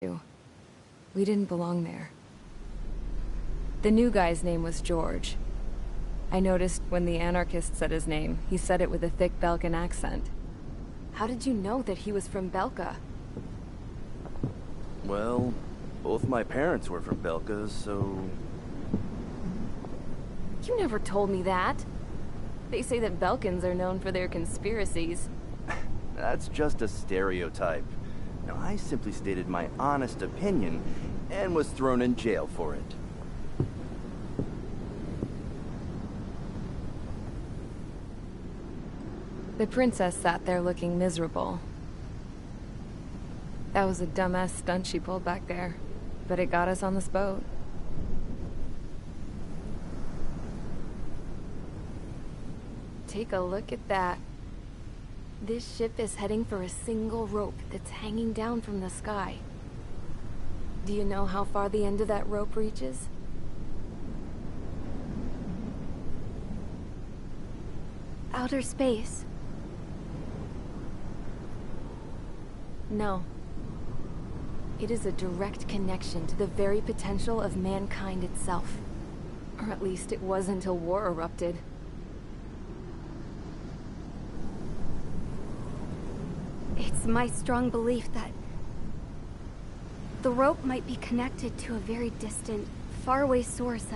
We didn't belong there. The new guy's name was George. I noticed when the anarchist said his name, he said it with a thick Belkan accent. How did you know that he was from Belka? Well, both my parents were from Belka, so... You never told me that. They say that Belkans are known for their conspiracies. That's just a stereotype. Now, I simply stated my honest opinion and was thrown in jail for it. The princess sat there looking miserable. That was a dumbass stunt she pulled back there, but it got us on this boat. Take a look at that. This ship is heading for a single rope that's hanging down from the sky. Do you know how far the end of that rope reaches? Outer space. No. It is a direct connection to the very potential of mankind itself. Or at least it was until war erupted. It's my strong belief that the rope might be connected to a very distant, faraway source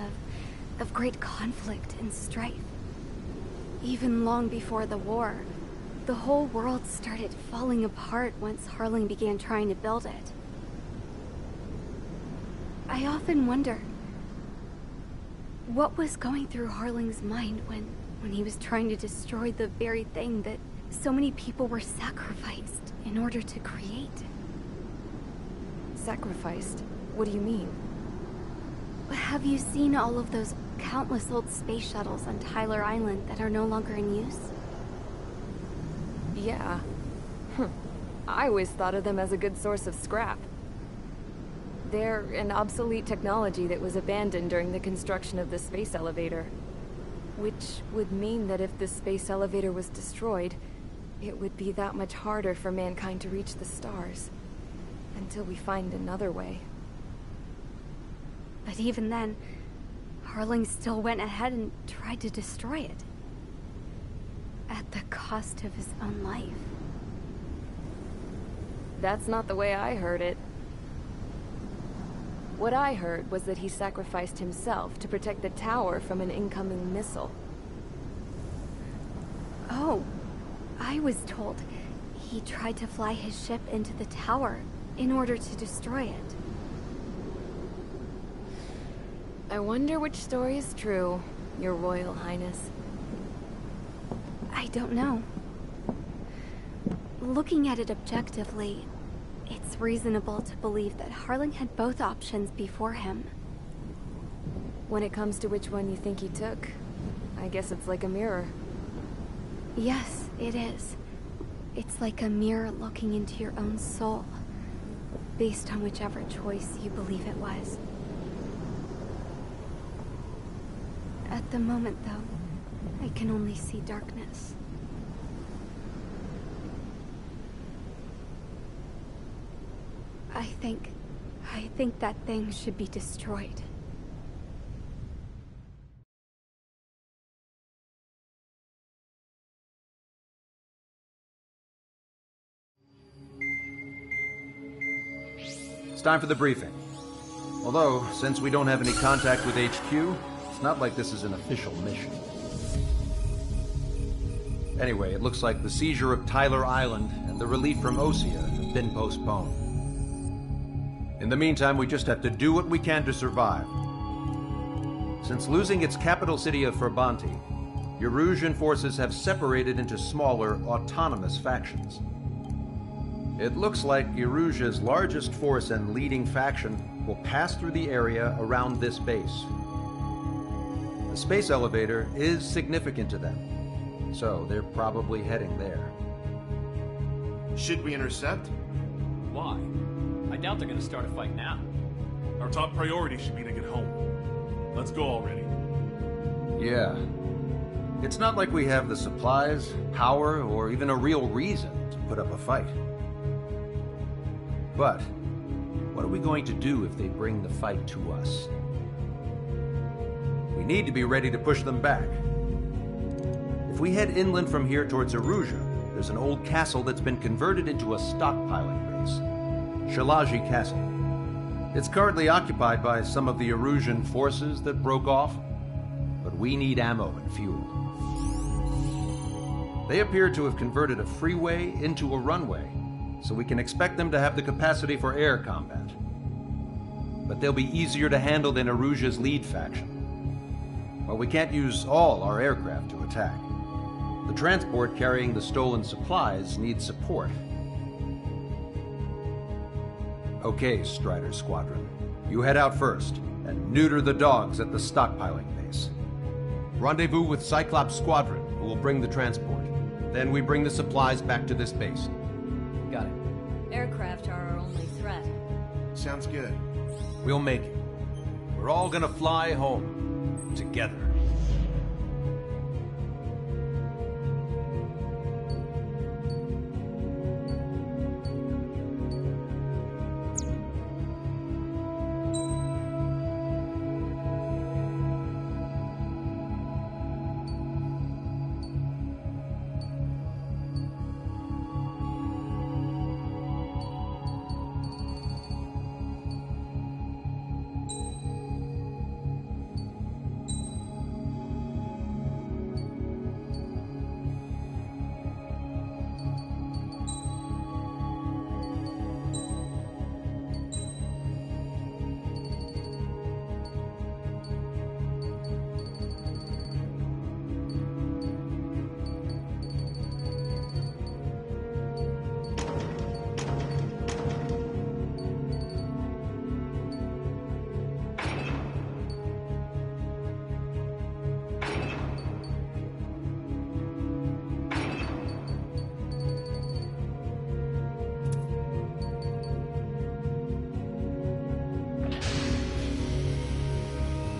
of great conflict and strife. Even long before the war, the whole world started falling apart once Harling began trying to build it. I often wonder what was going through Harling's mind when he was trying to destroy the very thing that so many people were sacrificed in order to create. Sacrificed? What do you mean? Have you seen all of those countless old space shuttles on Tyler Island that are no longer in use? Yeah. I always thought of them as a good source of scrap. They're an obsolete technology that was abandoned during the construction of the space elevator. Which would mean that if the space elevator was destroyed, it would be that much harder for mankind to reach the stars. Until we find another way. But even then, Harling still went ahead and tried to destroy it. At the cost of his own life. That's not the way I heard it. What I heard was that he sacrificed himself to protect the tower from an incoming missile. Oh, I was told he tried to fly his ship into the tower in order to destroy it. I wonder which story is true, Your Royal Highness. I don't know. Looking at it objectively, it's reasonable to believe that Harling had both options before him. When it comes to which one you think he took, I guess it's like a mirror. Yes, it is. It's like a mirror looking into your own soul, based on whichever choice you believe it was. At the moment, though, I can only see darkness. I think that thing should be destroyed. It's time for the briefing. Although, since we don't have any contact with HQ, it's not like this is an official mission. Anyway, it looks like the seizure of Tyler Island and the relief from Osea have been postponed. In the meantime, we just have to do what we can to survive. Since losing its capital city of Ferbanti, Erusian forces have separated into smaller, autonomous factions. It looks like Erusia's largest force and leading faction will pass through the area around this base. The space elevator is significant to them, so they're probably heading there. Should we intercept? Why? I doubt they're gonna start a fight now. Our top priority should be to get home. Let's go already. Yeah. It's not like we have the supplies, power, or even a real reason to put up a fight. But What are we going to do if they bring the fight to us? We need to be ready to push them back. If we head inland from here towards Erusia, there's an old castle that's been converted into a stockpiling base. Shalaji Castle. It's currently occupied by some of the Erusian forces that broke off, but we need ammo and fuel. They appear to have converted a freeway into a runway, so we can expect them to have the capacity for air combat. But they'll be easier to handle than Erusia's lead faction. While we can't use all our aircraft to attack, the transport carrying the stolen supplies needs support. Okay, Strider Squadron. You head out first, and neuter the dogs at the stockpiling base. Rendezvous with Cyclops Squadron, who will bring the transport. Then we bring the supplies back to this base. Got it. Aircraft are our only threat. Sounds good. We'll make it. We're all gonna fly home. Together.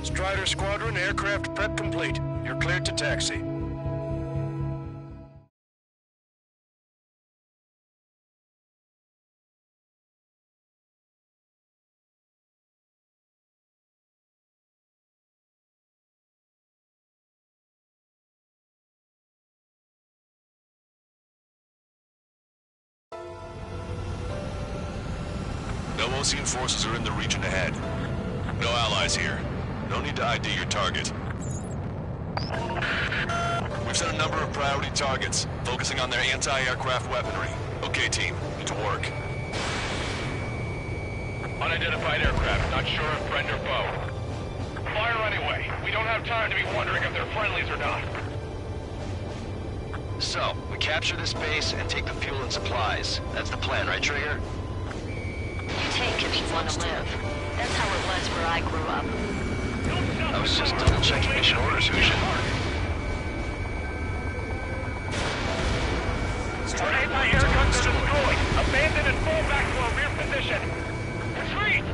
Strider Squadron, aircraft prep complete. You're cleared to taxi. No Osean forces are in the region ahead. No allies here. No need to ID your target. We've set a number of priority targets, focusing on their anti-aircraft weaponry. Okay, team, get to work. Unidentified aircraft, not sure if friend or foe. Fire anyway. We don't have time to be wondering if they're friendlies or not. So, we capture this base and take the fuel and supplies. That's the plan, right, Trigger? You take if you want to live. That's how it was where I grew up. I was just double-checking mission orders, Hushin. Our anti-air guns are destroyed. Abandon and fall back to our rear position. Retreat!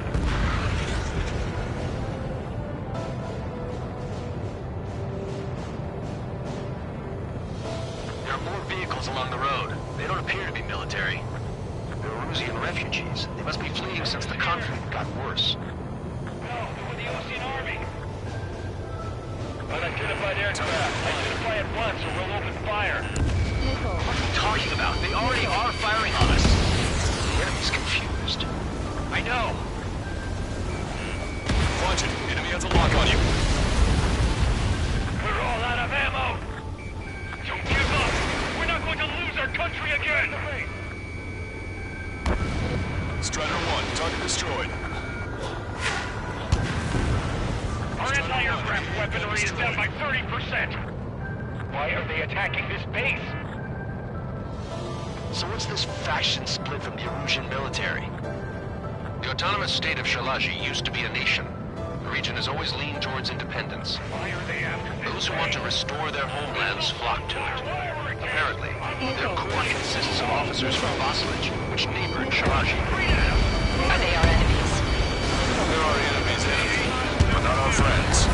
There are more vehicles along the road. They don't appear to be military. They're Erusian refugees. They must be fleeing since the conflict got worse. No, with the Osean Army. Unidentified aircraft. Identify at once or we'll open fire. What are you talking about? They already are firing on us. The enemy's confused. I know. Watch it. Enemy has a lock on you. We're all out of ammo. Don't give up. We're not going to lose our country again. Strider 1, target destroyed. Our anti-aircraft weaponry is down by 30%. Why are they attacking this base? So what's this faction split from the Erusian military? The autonomous state of Shalaji used to be a nation. The region has always leaned towards independence. Why are they after this Those who want to restore their homelands flock to it. Apparently, their core consists of officers from Vasilij, which neighbored Shalaji. Are they our enemies? They're our enemy's enemy, but not our friends.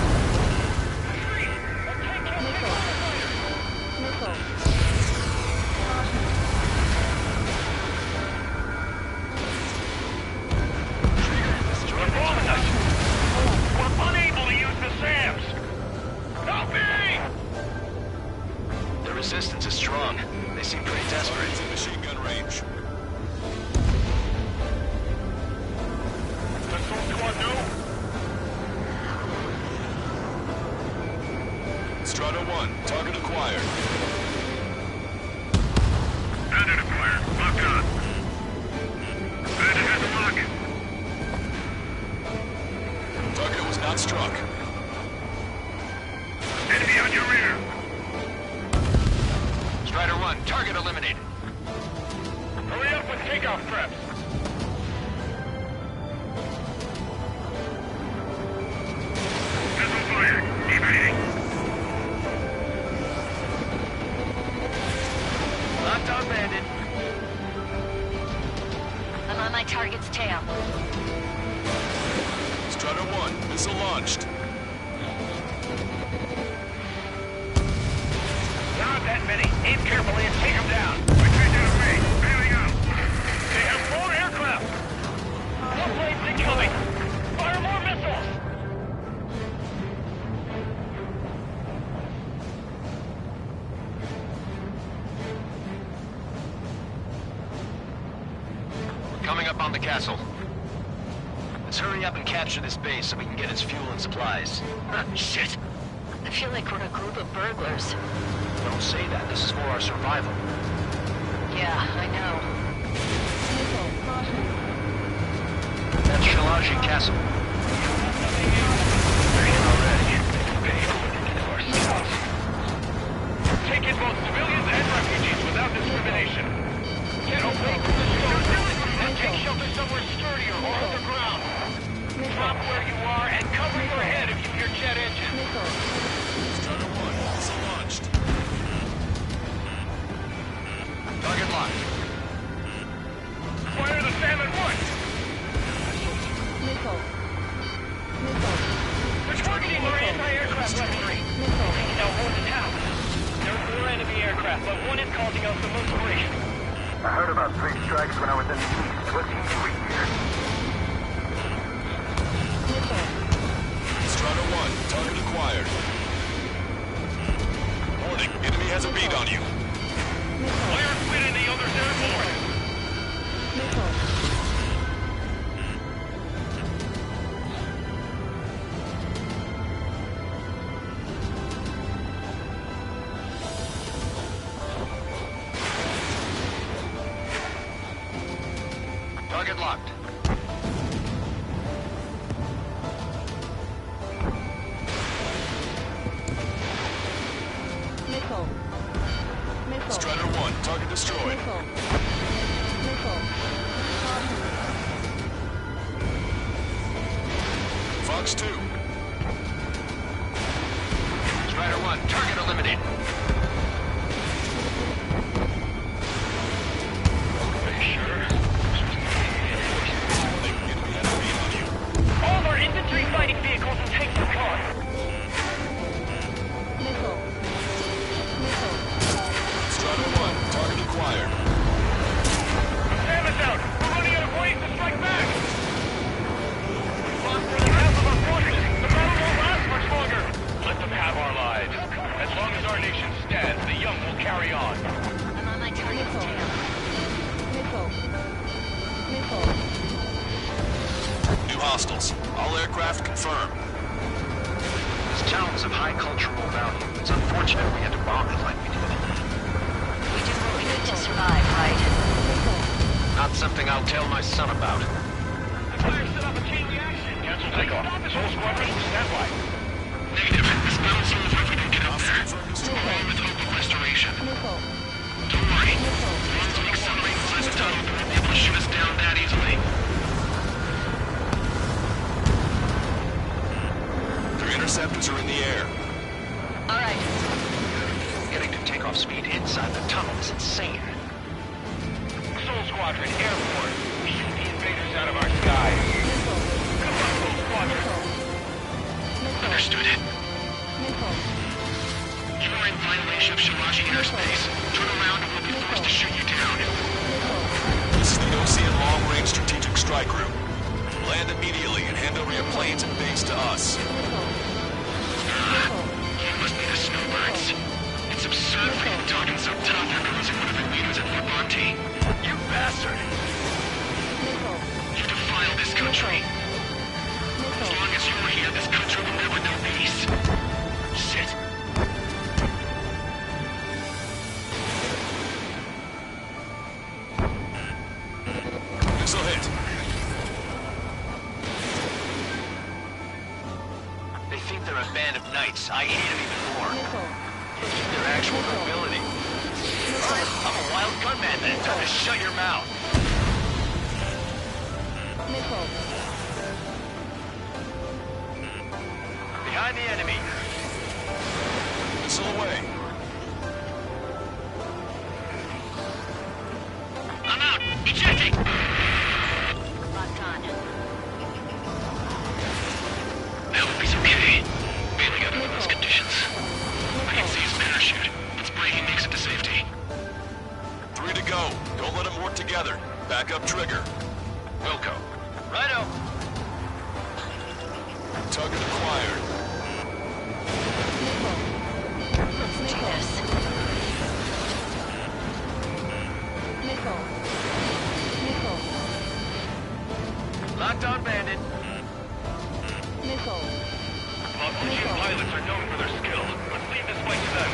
Strider 1, target acquired. Bandit acquired. Lock on. Bandit has a lock. Target was not struck. Enemy on your rear. Strider 1, target eliminated. Hurry up with takeoff preps. Missile fired. Evading. Locked on Bandit. I'm on my target's tail. Strider 1, missile launched. There aren't that many. Aim carefully and take them down. Which way down range? Bailing out. They have 4 aircraft. More planes incoming. Fire more missiles. We're coming up on the castle. Let's hurry up and capture this base so we can get its fuel and supplies. Shit! I feel like we're a group of burglars. Don't say that. This is for our survival. Yeah, I know. That's Shalaji Castle. Take in both civilians and refugees without discrimination. Get away from the storm and take shelter somewhere sturdier or underground. Drop where you are and cover your head if you hear jet engines. Strider 1, missile launched. Target locked. Fire the Salmon 1! They're targeting our anti-aircraft weaponry. Now hold the town. There are 4 enemy aircraft, but one is causing us the most grief. I heard about 3 strikes when I was in the east. What's he doing here? Strider 1, target acquired. Warning, enemy has a bead on you. Fire quit and the others airborne. Target locked. Strider 1, target destroyed. Fox 2. Strider 1, target eliminated. Are you sure? Enemy has a bead on you. All our infantry fighting vehicles and tanks are gone. Strider 1, target acquired. Salmon's out! We're running out of ways to strike back! We've lost more than half of our forces! The battle won't last much longer! Let them have our lives. As long as our nation stands, the young will carry on. I'm on my target's tail. New hostiles. All aircraft confirmed. This town is of high cultural value. It's unfortunate we had to bomb it like we did. We do what we need to survive, right? Not something I'll tell my son about. Fire set up a chain reaction. Cancel takeoff. Soul Squadron, stand by. Negative. This battle zone is if we don't get up there. Only with hope of restoration. Don't worry. Once we accelerate inside the tunnel, they won't be able to shoot us down that easily. Their interceptors are in the air. All right. Getting to takeoff speed inside the tunnel is insane. Soul Squadron, airborne. Shoot the invaders out of our skies. Good luck, Soul Squadron. Understood. You are in violation of Shalaji airspace. Turn around and we'll be forced to shoot you down. This is the Osean Long-Range Strategic Strike Group. Land immediately and hand over your planes and base to us. You must be the snowbirds. It's absurd for you to talk in so tough after losing one of your leaders at Fort Monty. You bastard! You defile this country. As long as you're here, this country will never know peace. Shit. think they're a band of knights, I hate them even more. Their actual nobility. Alright, I'm a wild gunman then. Time to shut your mouth. Behind the enemy. Missile away. I'm out. Ejecting. Locked on. I hope he's okay. Bailing out under those conditions. I can see his parachute. Let's break and makes it to safety. 3 to go. Don't let them work together. Back up trigger. Wilco. Righto. Target acquired. Let's do this. Locked on bandit. RPG pilots are known for their skill. Let's leave this fight to them.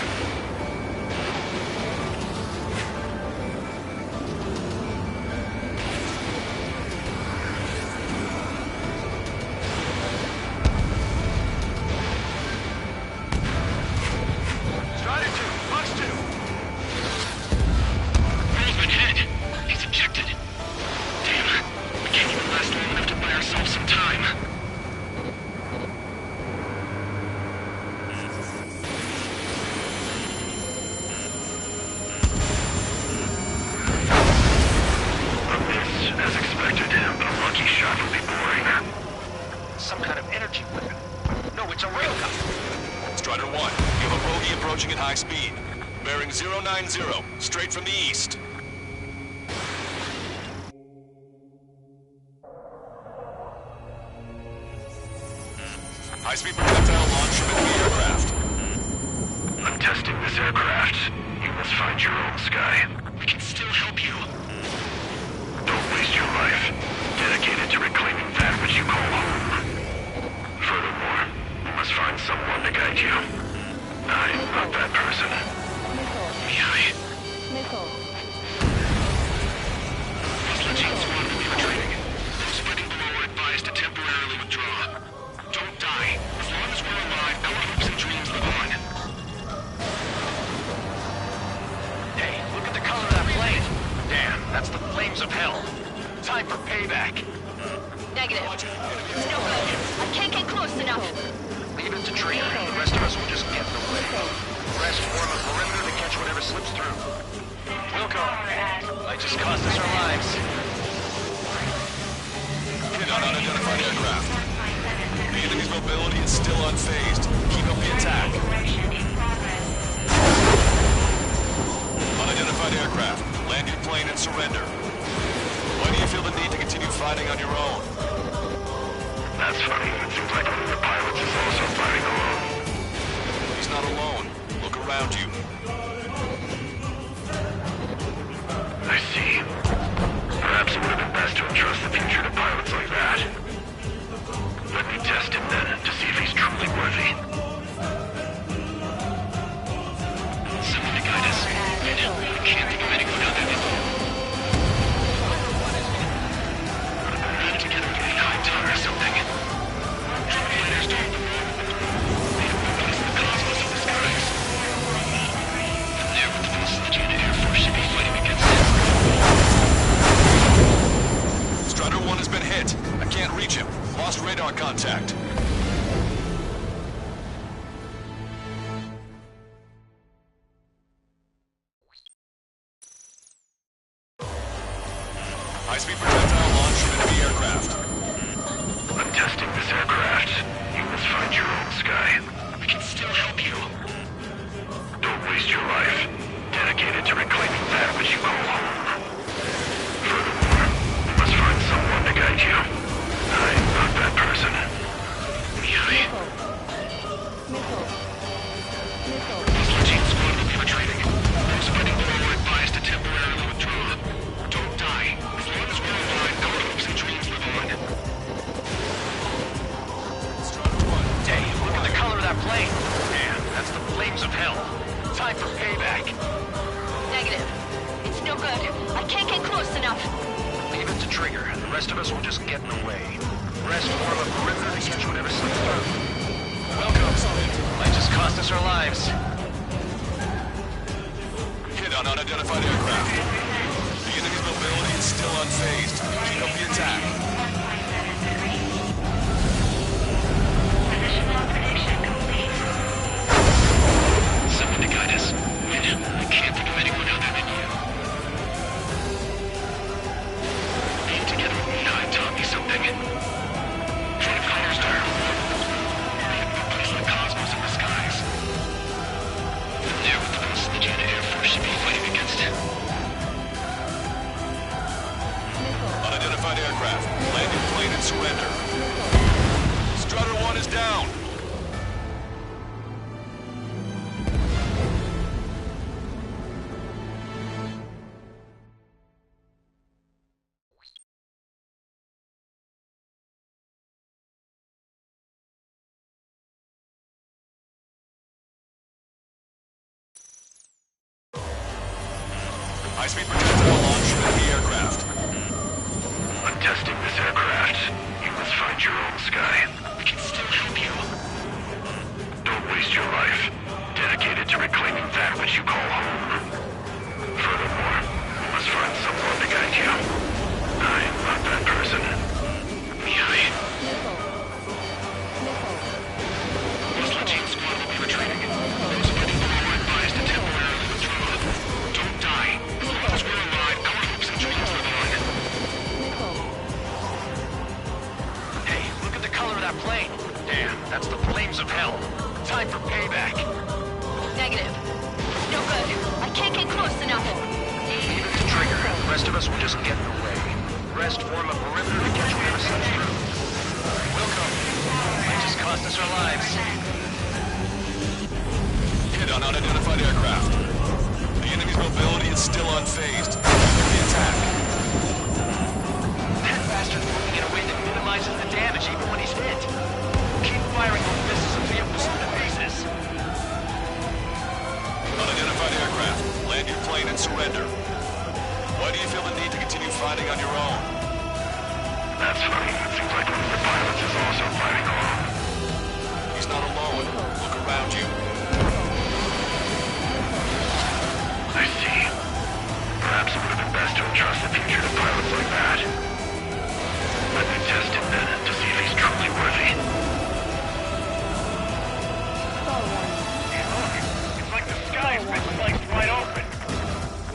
Strider 2, Fox 2. Roll's been hit. He's ejected. Damn. We can't even last long enough to buy ourselves some time. As expected, but a lucky shot will be boring. Some kind of energy weapon. No, it's a railgun. Strider 1, you have a bogey approaching at high speed. Bearing 090, straight from the east. High-speed projectile launch from enemy aircraft. I'm testing this aircraft. You must find your own sky. We can still help you. Don't waste your life. Dedicated to reclaiming that which you call home. Furthermore, you must find someone to guide you. I'm not that person. Mihai. Muslim squad will be retreating. Those fighting below are advised to temporarily withdraw. Don't die. As long as we're alive, our hopes and dreams live on. Hey, look at the color of that plane. Damn, that's the flames of hell. Time for payback. Negative. It's no good. I can't get close enough. Leave it to trigger. The rest of us will just get in the way. Rest form a perimeter to catch whatever slips through. Wilco, might just cost us our lives. Hit on unidentified aircraft. The enemy's mobility is still unfazed. Keep up the attack. Unidentified aircraft. Land your plane and surrender. Why do you feel the need to continue fighting on your own? That's funny. It seems like one of the pilots is also fighting alone. He's not alone. Look around you. I see. Perhaps it would have been best to entrust the future to pilots like that. Let me test him then, to see if he's truly worthy. Someone to guide us. I can't think of anyone out there. Put together a high tower or something. Translators don't. They don't notice the cosmos of the skies. From there, with the facility and Air Force should be fighting against it. Strider 1 has been hit. I can't reach him. Lost radar contact. High-speed projectile launch from enemy aircraft. I'm testing this aircraft. You must find your own sky. We can still help you. Don't waste your life. Dedicated to reclaiming that which you call home. Furthermore, you must find someone to guide you. I'm not that person. Mihai. Muslim team squad will be retreating. Those fighting below are advised to temporarily withdraw. Don't die. As long as we're alive, our hopes and dreams live on. Hey, look at the color of that plane. Damn, that's the flames of hell. Time for payback. Negative. It's no good. I can't get close enough. Leave it to trigger. The rest of us will just get in the way. Rest form a perimeter to catch whatever slips through. cost us our lives. Hit on unidentified aircraft. The enemy's mobility is still unfazed. Keep up the attack. Position modification complete. Someone to guide us. I can't think of anyone other than you. Being together with me, I taught me something. Try to find star. Replace the cosmos in the skies. And there with the most the Jedi Air Force should be fighting against it. Unidentified aircraft. Land your plane and surrender. Strutter 1 is down. High-speed projectile launch from the aircraft. I'm testing this aircraft. You must find your own sky. We can still help you. Don't waste your life. Dedicated to reclaiming that which you call home. Furthermore, you must find someone to guide you. I am not that person. Mihai. Muslim squad will be retreating. Those fighting below are advised to temporarily withdraw. Don't die. As long as we're alive, our hopes and dreams live on. Hey, look at the color of that plane. Damn, that's the flames of hell. Time for payback. Negative. No good. I can't get close enough. Leave it to Trigger. The rest of us will just get in the way. The rest form a perimeter to catch whatever slips through. We'll come. Might just cost us our lives. Hit on unidentified aircraft. The enemy's mobility is still unfazed. The attack. That bastard's moving in a way that minimizes the damage even when he's hit. Keep firing those missiles until you blow to pieces. Unidentified aircraft. Land your plane and surrender. Why do you feel the need to continue fighting on your own? That's funny. It seems like one of the pilots is also fighting alone. He's not alone. Look around you. I see. Perhaps it would have been best to entrust the future to pilots like that. Let me test him then to see if he's truly worthy. Hey, look. It's like the sky's been sliced wide open.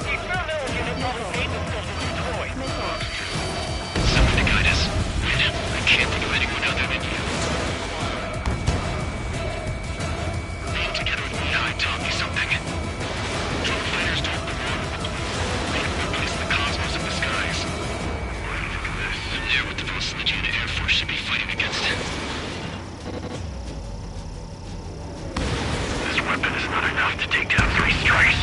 The experimental unit probably made themselves a new toy. Someone to guide us. I can't think of anyone other than you. Being together with me, I taught me something. Drone fighters don't belong. They can replace the cosmos in the skies. What do you think of this? There with the most the Jedi Air Force should be fighting against it. This weapon is not enough to take down 3 strikes.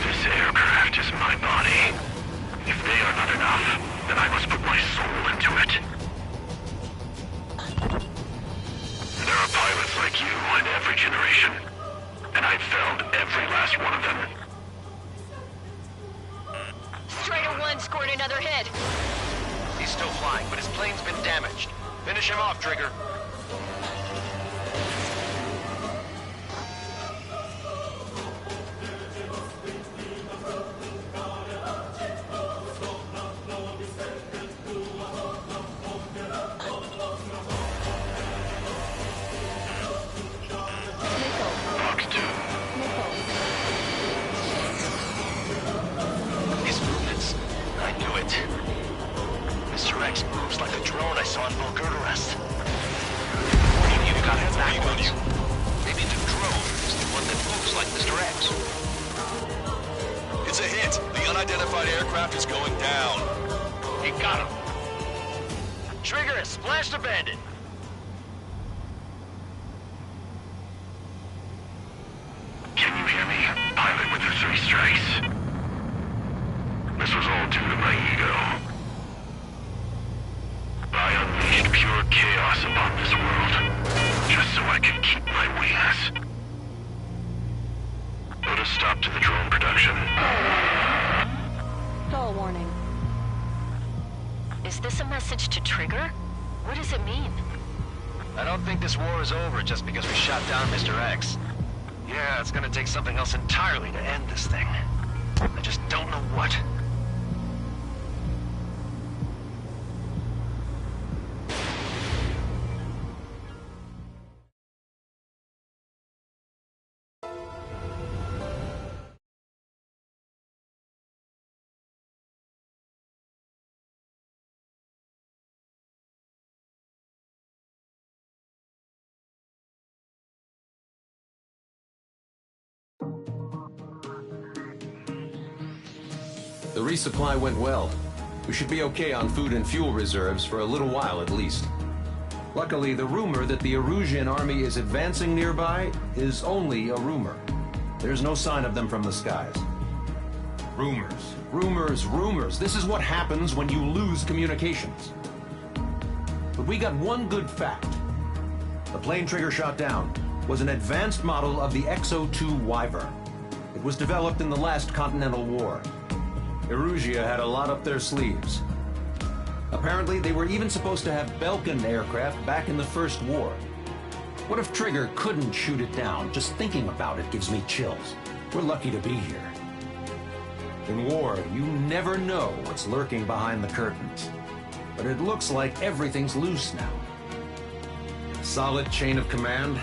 This aircraft is my body. If they are not enough, then I must put my soul into it. There are pilots like you in every generation, and I've found every last one of them. Strider 1 scored another hit. He's still flying, but his plane's been damaged. Finish him off, Trigger. Fox 2. His movements. I knew it. Mr. X moves like a drone I saw in Volgurderest. You got it backwards. Maybe the drone is the one that moves like Mr. X. It's a hit. The unidentified aircraft is going down. He got him. Trigger has splashed a bandit. Can you hear me? Pilot with the 3 strikes. This was all due to my ego. I unleashed pure chaos upon this world, just so I could keep my wings. Put a stop to the drone production. Stall warning. Is this a message to Trigger? What does it mean? I don't think this war is over just because we shot down Mr. X. Yeah, it's gonna take something else entirely to end this thing. I just don't know what. The resupply went well. We should be okay on food and fuel reserves for a little while at least. Luckily, the rumor that the Erusian army is advancing nearby is only a rumor. There's no sign of them from the skies. Rumors, rumors, rumors. This is what happens when you lose communications. But we got one good fact. The plane Trigger shot down was an advanced model of the X-02 Wyvern. It was developed in the last Continental War. Erusia had a lot up their sleeves. Apparently, they were even supposed to have Belkin aircraft back in the First War. What if Trigger couldn't shoot it down? Just thinking about it gives me chills. We're lucky to be here. In war, you never know what's lurking behind the curtains. But it looks like everything's loose now. Solid chain of command,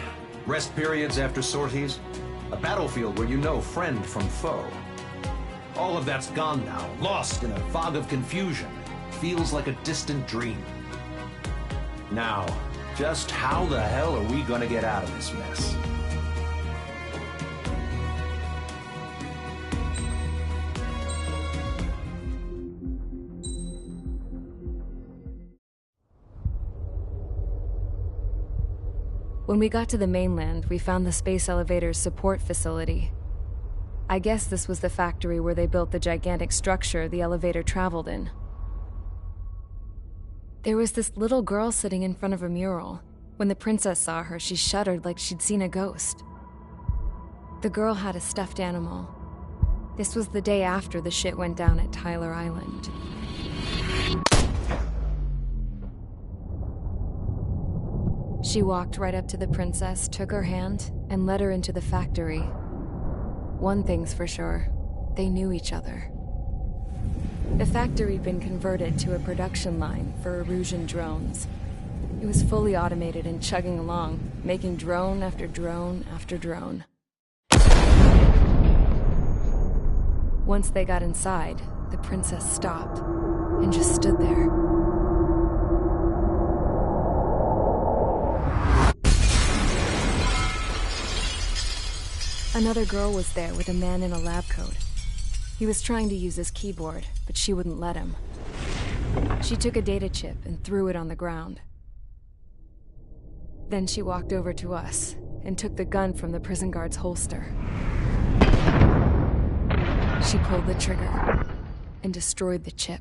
rest periods after sorties, a battlefield where you know friend from foe. All of that's gone now, lost in a fog of confusion. Feels like a distant dream. Now, just how the hell are we gonna get out of this mess? When we got to the mainland, we found the space elevator's support facility. I guess this was the factory where they built the gigantic structure the elevator traveled in. There was this little girl sitting in front of a mural. When the princess saw her, she shuddered like she'd seen a ghost. The girl had a stuffed animal. This was the day after the shit went down at Tyler Island. She walked right up to the princess, took her hand, and led her into the factory. One thing's for sure, they knew each other. The factory'd been converted to a production line for Erusian drones. It was fully automated and chugging along, making drone after drone after drone. Once they got inside, the princess stopped and just stood there. Another girl was there with a man in a lab coat. He was trying to use his keyboard, but she wouldn't let him. She took a data chip and threw it on the ground. Then she walked over to us and took the gun from the prison guard's holster. She pulled the trigger and destroyed the chip.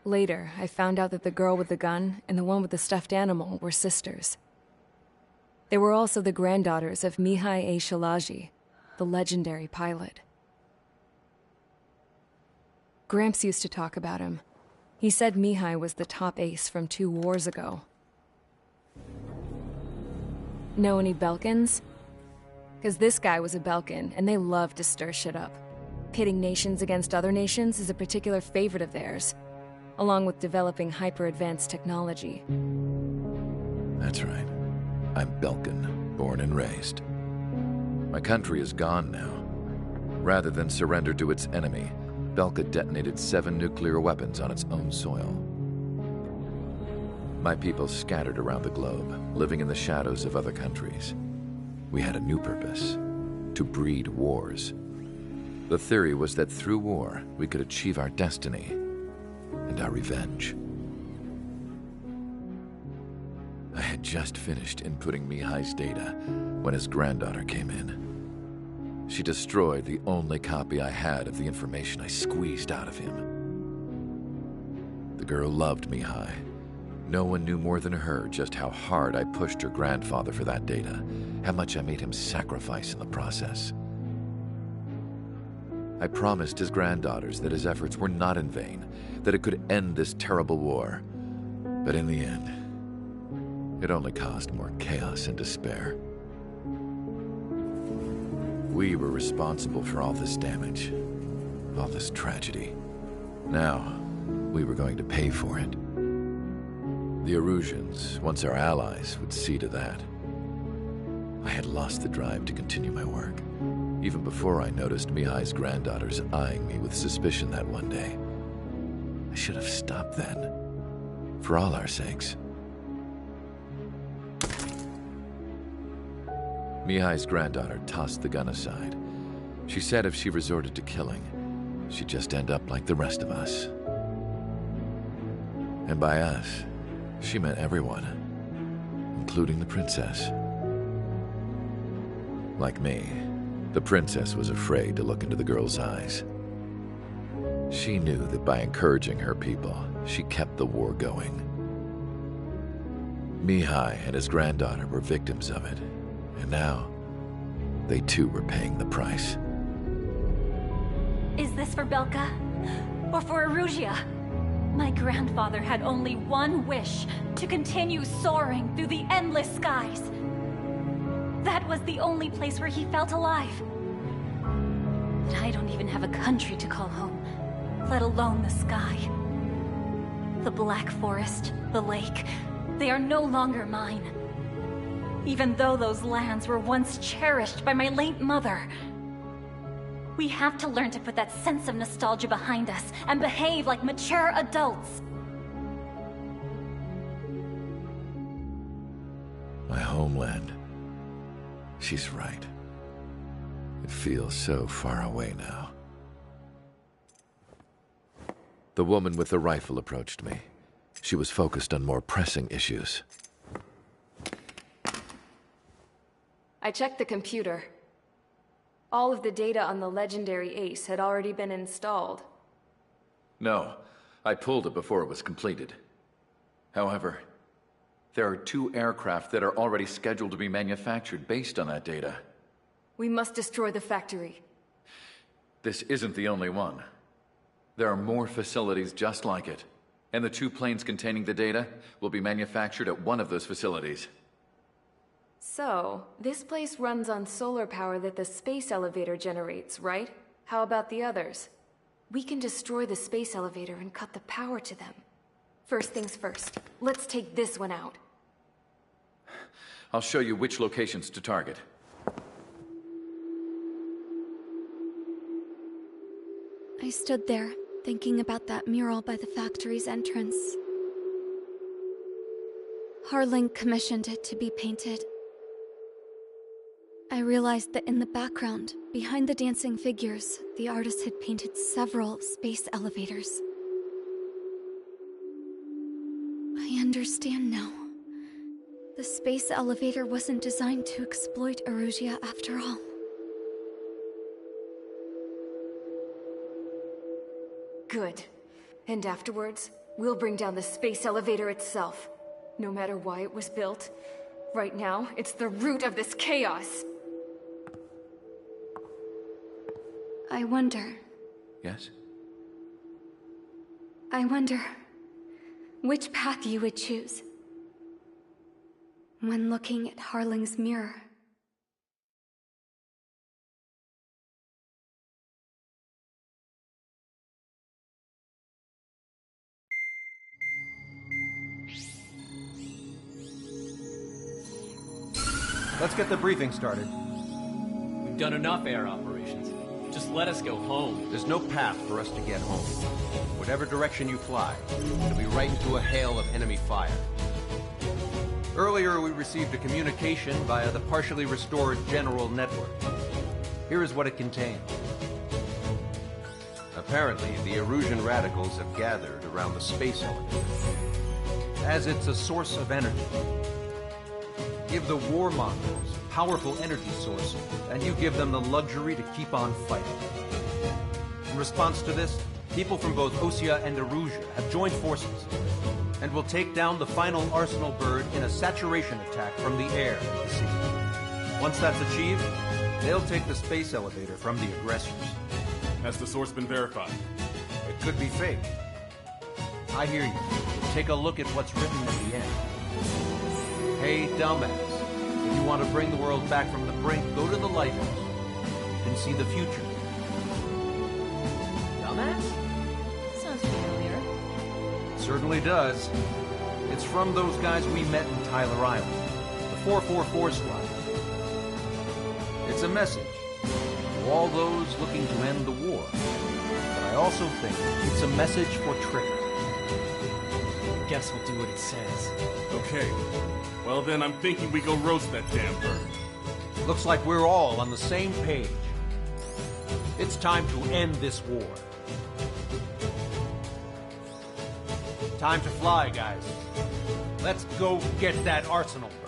Later, I found out that the girl with the gun and the one with the stuffed animal were sisters. They were also the granddaughters of Mihai A. Shalaji, the legendary pilot. Gramps used to talk about him. He said Mihai was the top ace from 2 wars ago. Know any Belkins? Because this guy was a Belkin, and they love to stir shit up. Pitting nations against other nations is a particular favorite of theirs, along with developing hyper-advanced technology. That's right. I'm Belkin, born and raised. My country is gone now. Rather than surrender to its enemy, Belka detonated 7 nuclear weapons on its own soil. My people scattered around the globe, living in the shadows of other countries. We had a new purpose: to breed wars. The theory was that through war, we could achieve our destiny and our revenge. I had just finished inputting Mihai's data when his granddaughter came in. She destroyed the only copy I had of the information I squeezed out of him. The girl loved Mihai. No one knew more than her just how hard I pushed her grandfather for that data, how much I made him sacrifice in the process. I promised his granddaughters that his efforts were not in vain, that it could end this terrible war. But in the end, it only caused more chaos and despair. We were responsible for all this damage, all this tragedy. Now, we were going to pay for it. The Erusians, once our allies, would see to that. I had lost the drive to continue my work, even before I noticed Mihai's granddaughters eyeing me with suspicion that one day. I should have stopped then, for all our sakes. Mihai's granddaughter tossed the gun aside. She said if she resorted to killing, she'd just end up like the rest of us. And by us, she meant everyone, including the princess. Like me, the princess was afraid to look into the girl's eyes. She knew that by encouraging her people, she kept the war going. Mihai and his granddaughter were victims of it, and now, they too were paying the price. Is this for Belka? Or for Erusea? My grandfather had only one wish, to continue soaring through the endless skies. That was the only place where he felt alive. But I don't even have a country to call home, let alone the sky. The Black Forest, the lake, they are no longer mine. Even though those lands were once cherished by my late mother. We have to learn to put that sense of nostalgia behind us and behave like mature adults. My homeland. She's right. It feels so far away now. The woman with the rifle approached me. She was focused on more pressing issues. I checked the computer. All of the data on the legendary Ace had already been installed. No, I pulled it before it was completed. However, there are 2 aircraft that are already scheduled to be manufactured based on that data. We must destroy the factory. This isn't the only one. There are more facilities just like it, and the 2 planes containing the data will be manufactured at one of those facilities. So, this place runs on solar power that the space elevator generates, right? How about the others? We can destroy the space elevator and cut the power to them. First things first, let's take this one out. I'll show you which locations to target. I stood there, thinking about that mural by the factory's entrance. Harling commissioned it to be painted. I realized that in the background, behind the dancing figures, the artist had painted several space elevators. I understand now. The space elevator wasn't designed to exploit Erusea after all. Good. And afterwards, we'll bring down the space elevator itself. No matter why it was built. Right now, it's the root of this chaos. I wonder... Yes? I wonder... which path you would choose when looking at Harling's mirror. Let's get the briefing started. We've done enough air operations. Just let us go home. There's no path for us to get home. Whatever direction you fly, it'll be right into a hail of enemy fire. Earlier, we received a communication via the partially restored General Network. Here is what it contained. Apparently, the Erusian radicals have gathered around the space elevator, as it's a source of energy. Give the warmongers a powerful energy source, and you give them the luxury to keep on fighting. In response to this, people from both Osea and Erusea have joined forces, and will take down the final Arsenal bird in a saturation attack from the air and the sea. Once that's achieved, they'll take the space elevator from the aggressors. Has the source been verified? It could be fake. I hear you. Take a look at what's written at the end. Hey, dumbass. If you want to bring the world back from the brink, go to the lighthouse. You can see the future. Dumbass? Sounds familiar. It certainly does. It's from those guys we met in Tyler Island. The 444 Squad. It's a message to all those looking to end the war. But I also think it's a message for Trigger. Guess we'll do what it says. Okay. Well then, I'm thinking we go roast that damn bird. Looks like we're all on the same page. It's time to end this war. Time to fly, guys. Let's go get that arsenal bird.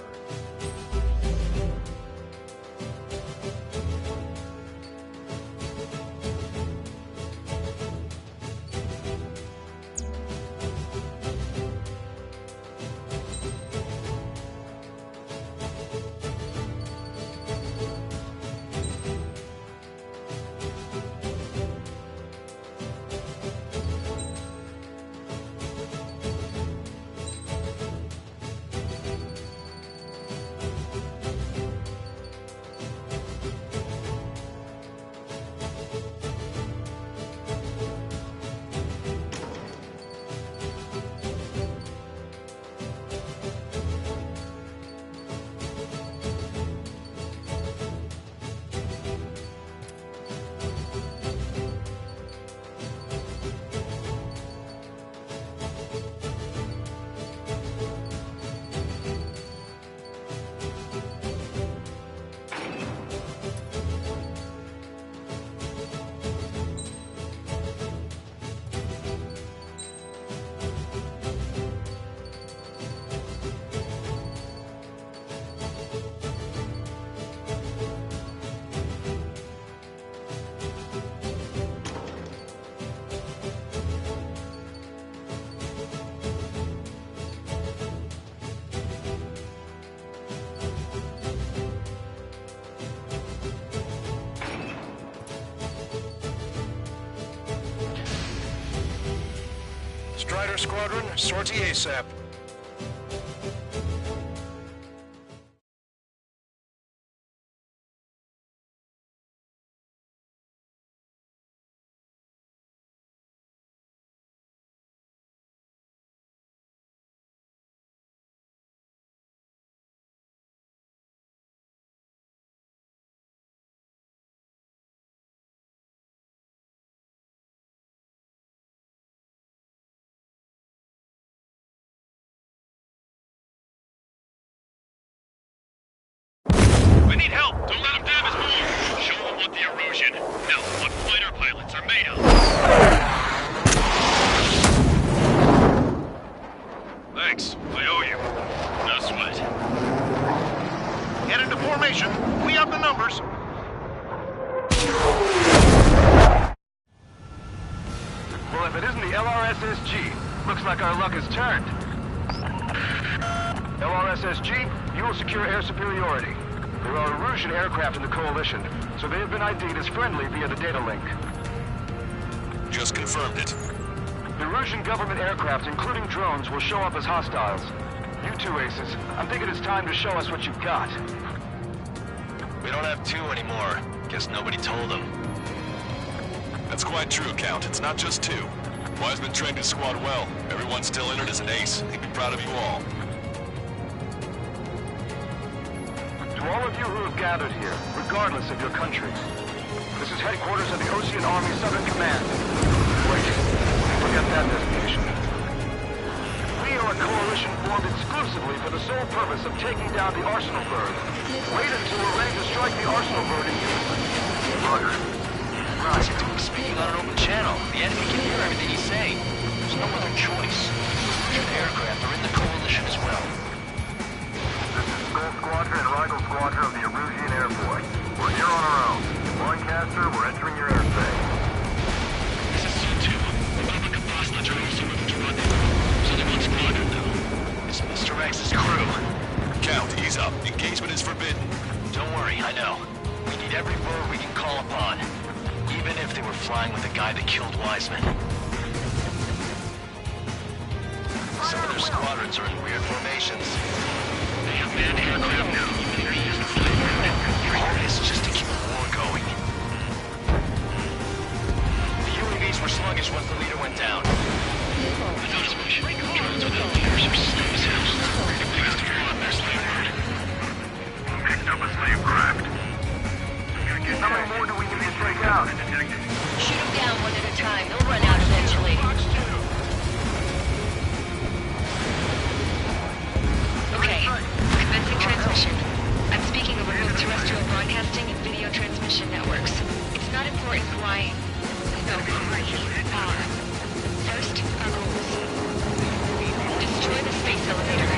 Strider Squadron, sortie ASAP. We need help! Don't let them damage more! Show them what the erosion, no, what fighter pilots are made of! Thanks, I owe you. No sweat. Get into formation. We have the numbers. Well, if it isn't the LRSSG, looks like our luck has turned. LRSSG, you will secure air superiority. There are Erusian aircraft in the Coalition, so they have been ID'd as friendly via the data link. Just confirmed it. The Erusian government aircraft, including drones, will show up as hostiles. You two aces, I'm thinking it's time to show us what you've got. We don't have two anymore. Guess nobody told them. That's quite true, Count. It's not just two. Wiseman trained his squad well. Everyone's still entered as an ace. He'd be proud of you all. To all of you who have gathered here, regardless of your country, this is headquarters of the Osean Army Southern Command. Wait, forget that designation. We are a coalition formed exclusively for the sole purpose of taking down the Arsenal Bird. Wait until we're ready to strike the Arsenal Bird in unison. Roger. Listen to him speaking on an open channel. The enemy can hear everything he's saying. There's no other choice. Your aircraft are in the coalition as well. This is Skull Squadron and Rigel Squadron of the Erusian Air Force. We're here on our own. Lancaster, we're entering your airspace. This is C2. Papa Kapasna Jerusalem to run in. Southern One Squadron now. It's Mr. X's crew. Count, ease up. Engagement is forbidden. Don't worry, I know. We need every bird we can call upon. Even if they were were flying with the guy that killed Wiseman. Some of their squadrons are in weird formations. They have manned aircraft now. They're using slave. All this just to keep the war going. The UAVs were sluggish once the leader went down. Without as much. Drones without leaders are slow as hell. Faster on their slave bird. Picked up a slave craft. How many more do we need to take out? Shoot them down one at a time. They'll run out eventually. Okay, commencing transmission. I'm speaking over both terrestrial broadcasting and video transmission networks. It's not important why... No, we are. First, our goals. Destroy the space elevator.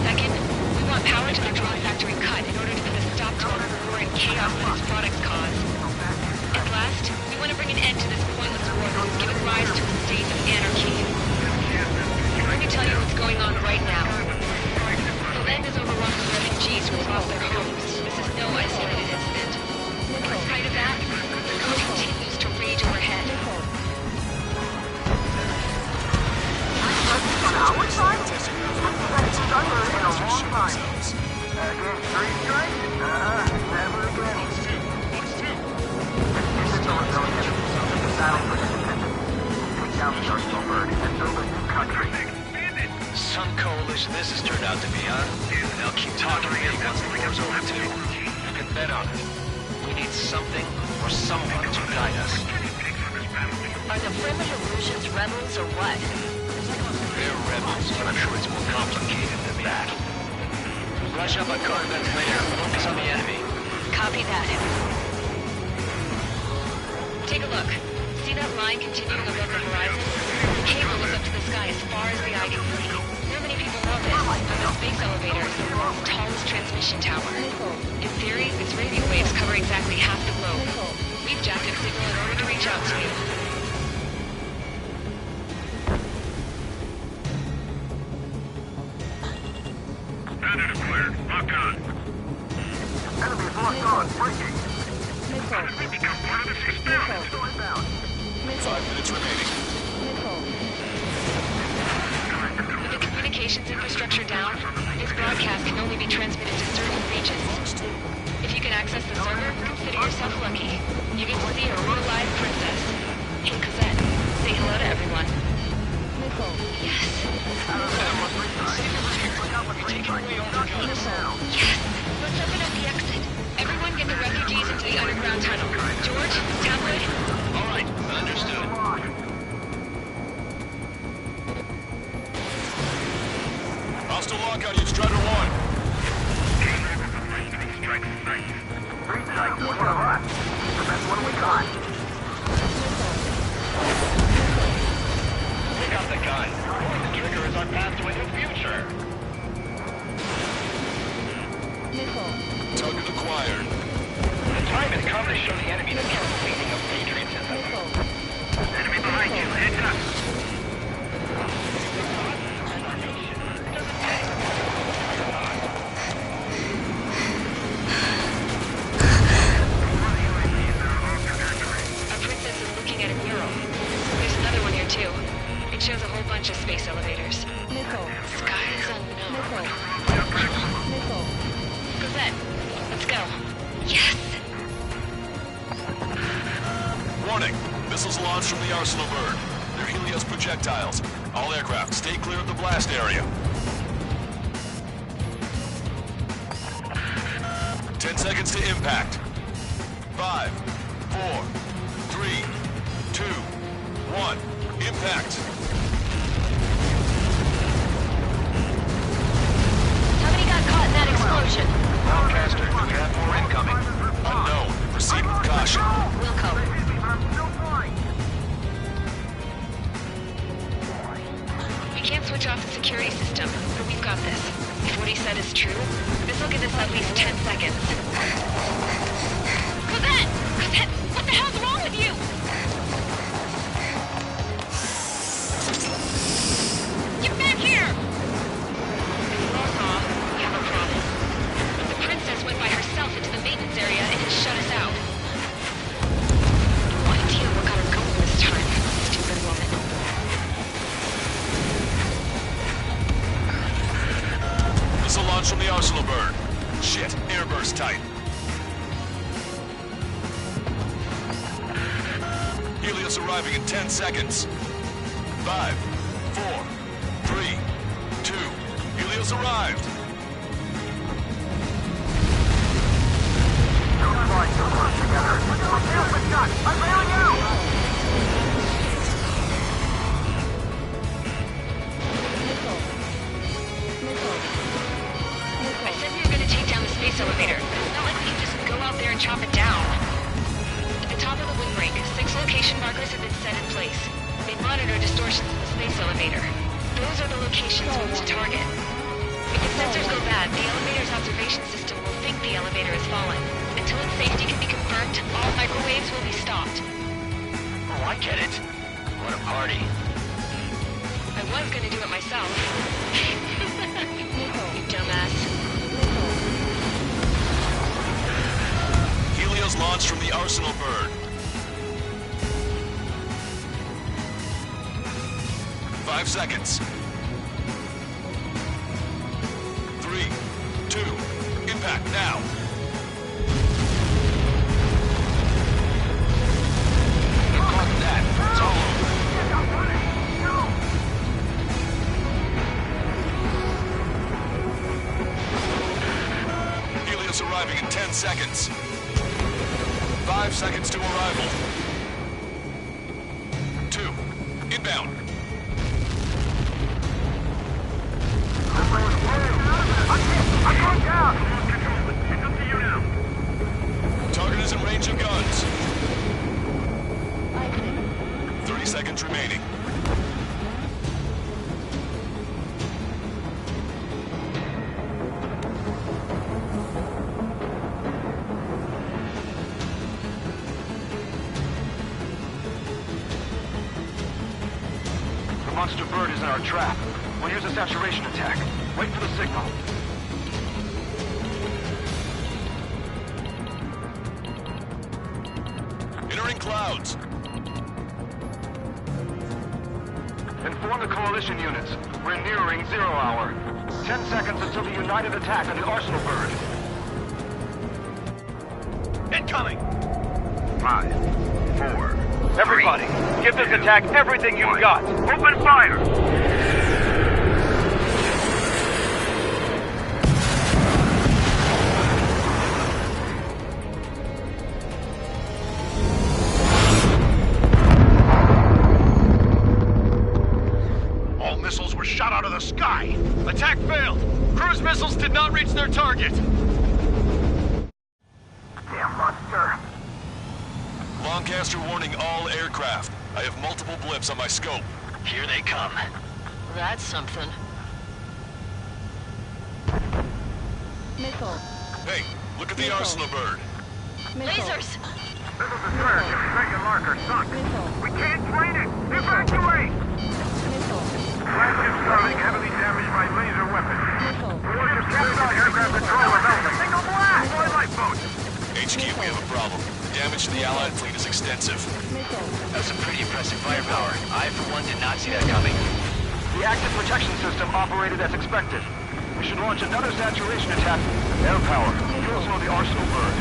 Second, we want power to the drone factory cut in order to put a stop to all the war and chaos that its products cause. And last, we want to bring an end to this pointless war that has given rise to a state of anarchy. Let me tell you what's going on right now. The land is overrun with refugees who have lost their homes. This is no isolated incident. In spite of that, the war continues to rage overhead. On our side? That's stronger in a long time. Against three strikes? Never again. This is all going to the battle for independence. Take down the Arsenal Bird and build a new country. Some coalition this has turned out to be, huh? They'll keep talking to me once the war's over, too. You can bet on it. We need something or someone to guide us. Are the friendly Erusians rebels or what? They're rebels, but I'm sure it's more complicated than that. Rush up on Corvette's lair. Focus on the enemy. Copy that. Take a look. See that line continuing above the horizon? The cable goes up to the sky as far as the eye can see. Not many people know this, but the space elevator is the world's tallest transmission tower. In theory, its radio waves cover exactly half the globe. We've jacked its signal in order to reach out to you. Standard is cleared. Lock on. Enemies locked on. Breaking. How did we become part of this experiment? Still inbound. 5 minutes remaining. With the communications infrastructure down, this broadcast can only be transmitted to certain regions. If you can access the server, consider yourself lucky. You get to see a real-life princess. Hey, Cosette, say hello to everyone. Yes. Yes! Let's open up the exit. Everyone get the refugees into the underground tunnel. George, Tablet. All right, understood. Hostile lockout, you've Strider 1. Three strikes, one of us. The best one we got. We got the gun. Pulling the trigger is our path to a new future. Target acquired. The time has come to show the enemy the true meaning of patriotism. Enemy behind you, heads up. Our princess is looking at a mural. There's another one here too. It shows a whole bunch of space elevators. Skies unknown. Cosette, let's go. Yes! Warning. Missiles launched from the Arsenal Bird. They're Helios projectiles. All aircraft, stay clear of the blast area. 10 seconds to impact. 5, 4, 3, 2, 1. Impact. How many got caught in that explosion? Broadcaster, you have more incoming. Unknown. Proceed with caution. Wilco. We can't switch off the security system, but we've got this. If what he said is true, this will give us at least 10 seconds. Cosette! Cosette! What the hell's wrong with you? Get back here! We have a problem. The princess went by herself into the maintenance area and it shut us out. No idea what got her tight. Helios arriving in 10 seconds. 5, 4, 3, 2. Helios arrived. I said we were going to take down the space elevator. It's not like we can just go out there and chop it down. At the top of the windbreak, 6 location markers have been set in place. They monitor distortions in the space elevator. Those are the locations we need to target. If the sensors go bad, the elevator's observation system will think the elevator has fallen. Until its safety can be confirmed, all microwaves will be stopped. Oh, I get it. What a party. I was going to do it myself. You dumbass. Helios launched from the Arsenal bird. 5 seconds. 3, 2, impact now. Caught that. It's all over. Helios arriving in 10 seconds. 5 seconds to arrival. 2, inbound. Target is in range of guns. 30 seconds remaining. The monster bird is in our trap. We'll use a saturation attack. Wait for the signal. Entering clouds. Inform the coalition units. We're nearing 0 hour. 10 seconds until the united attack on the Arsenal bird. Incoming! 5, 4. Everybody, give this attack everything you've got. Open fire! All missiles were shot out of the sky. Attack failed. Cruise missiles did not reach their target. Damn monster. Lancaster warning all aircraft. I have multiple blips on my scope. Here they come. That's something. Missile. Hey, look at the Arsenal bird. Lasers! Missiles destroyer can strike your marker. Suck. We can't train it. Evacuate! Flagship Starling heavily damaged by laser weapons. Warriors capture aircraft control of Alpha. Signal blast! Deploy lifeboats. HQ, we have a problem. The damage to the Allied fleet is extensive. That's some pretty impressive firepower. I, for one, did not see that coming. The active protection system operated as expected. We should launch another saturation attack. Air power. You also know the Arsenal bird.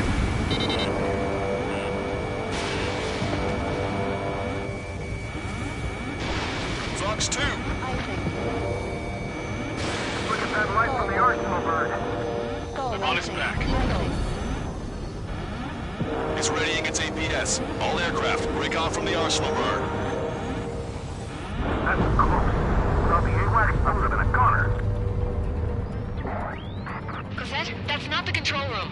Fox 2. Look at that light from the Arsenal bird. On its back. It's readying its APS. All aircraft, break off from the Arsenal bird. That's close. Without the AWACS, I would have been a goner. Cosette, that's not the control room.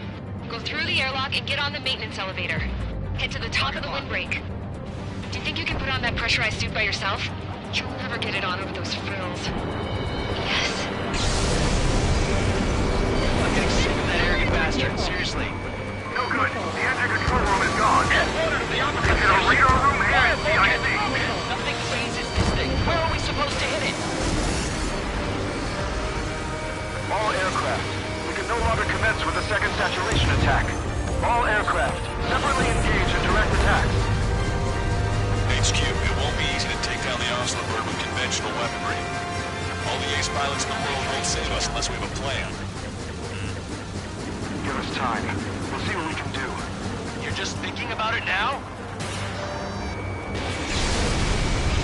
Go through the airlock and get on the maintenance elevator. Head to the top of the windbreak. Do you think you can put on that pressurized suit by yourself? You'll never get it on over those frills. Yes. I'm getting sick of that arrogant bastard. Seriously. No good. The engine control room is gone. Get order to the opposite It's in a radar room and CIC. Nothing phases this thing. Where are we supposed to hit it? All aircraft. We can no longer commence with a second saturation attack. All aircraft, separately engage in direct attacks. HQ, it won't be easy to take down the Arsenal bird with conventional weaponry. All the ace pilots in the world won't save us unless we have a plan. Give us time. We'll see what we can do. You're just thinking about it now?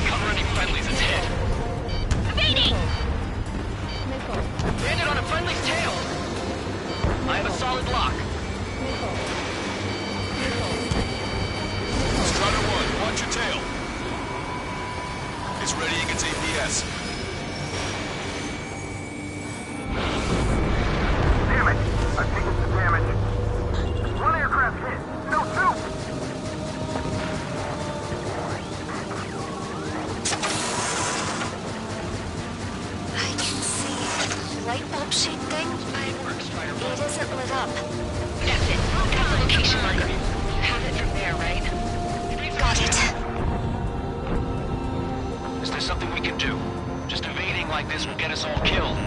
Cover any friendlies, it's hit. Evading! Landed on a friendly's tail! I have a solid lock. Strider 1, watch your tail. It's ready against APS. Damn it! I've taken some damage. One aircraft hit. No, two! I can see a light bulb shaped thing, but it isn't lit up. That's it. That's the location marker. You have it from there, right? Got it. Is there something we can do? Just evading like this will get us all killed.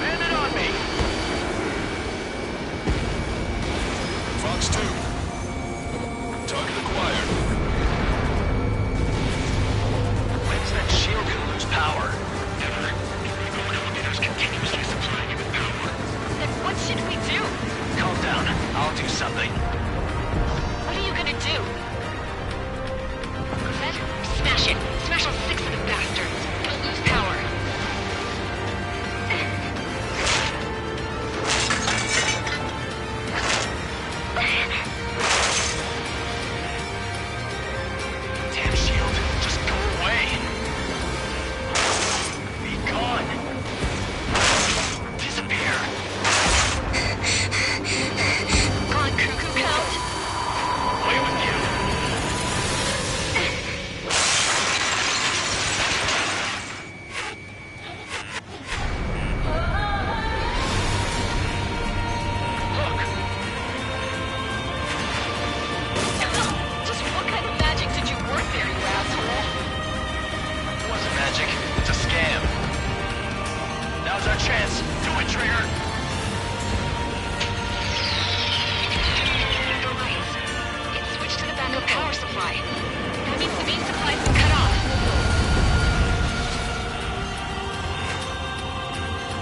Landed on me! Fox 2. Target acquired. When's that shield gonna lose power? Never. The elevator's continuously supplying you with power. Then what should we do? Calm down. I'll do something. What are you gonna do? Set? Smash it. Smash all 6 of the bastards. They'll lose power. Damn shield. Just go away. Be gone. Disappear. Gone cuckoo count? Away with you. Just what kind of magic did you work there, you asshole? It wasn't magic. It's a scam. Now's our chance. Do it, Trigger. The lights. It's switched to the backup power supply. That means the main supply's been cut off.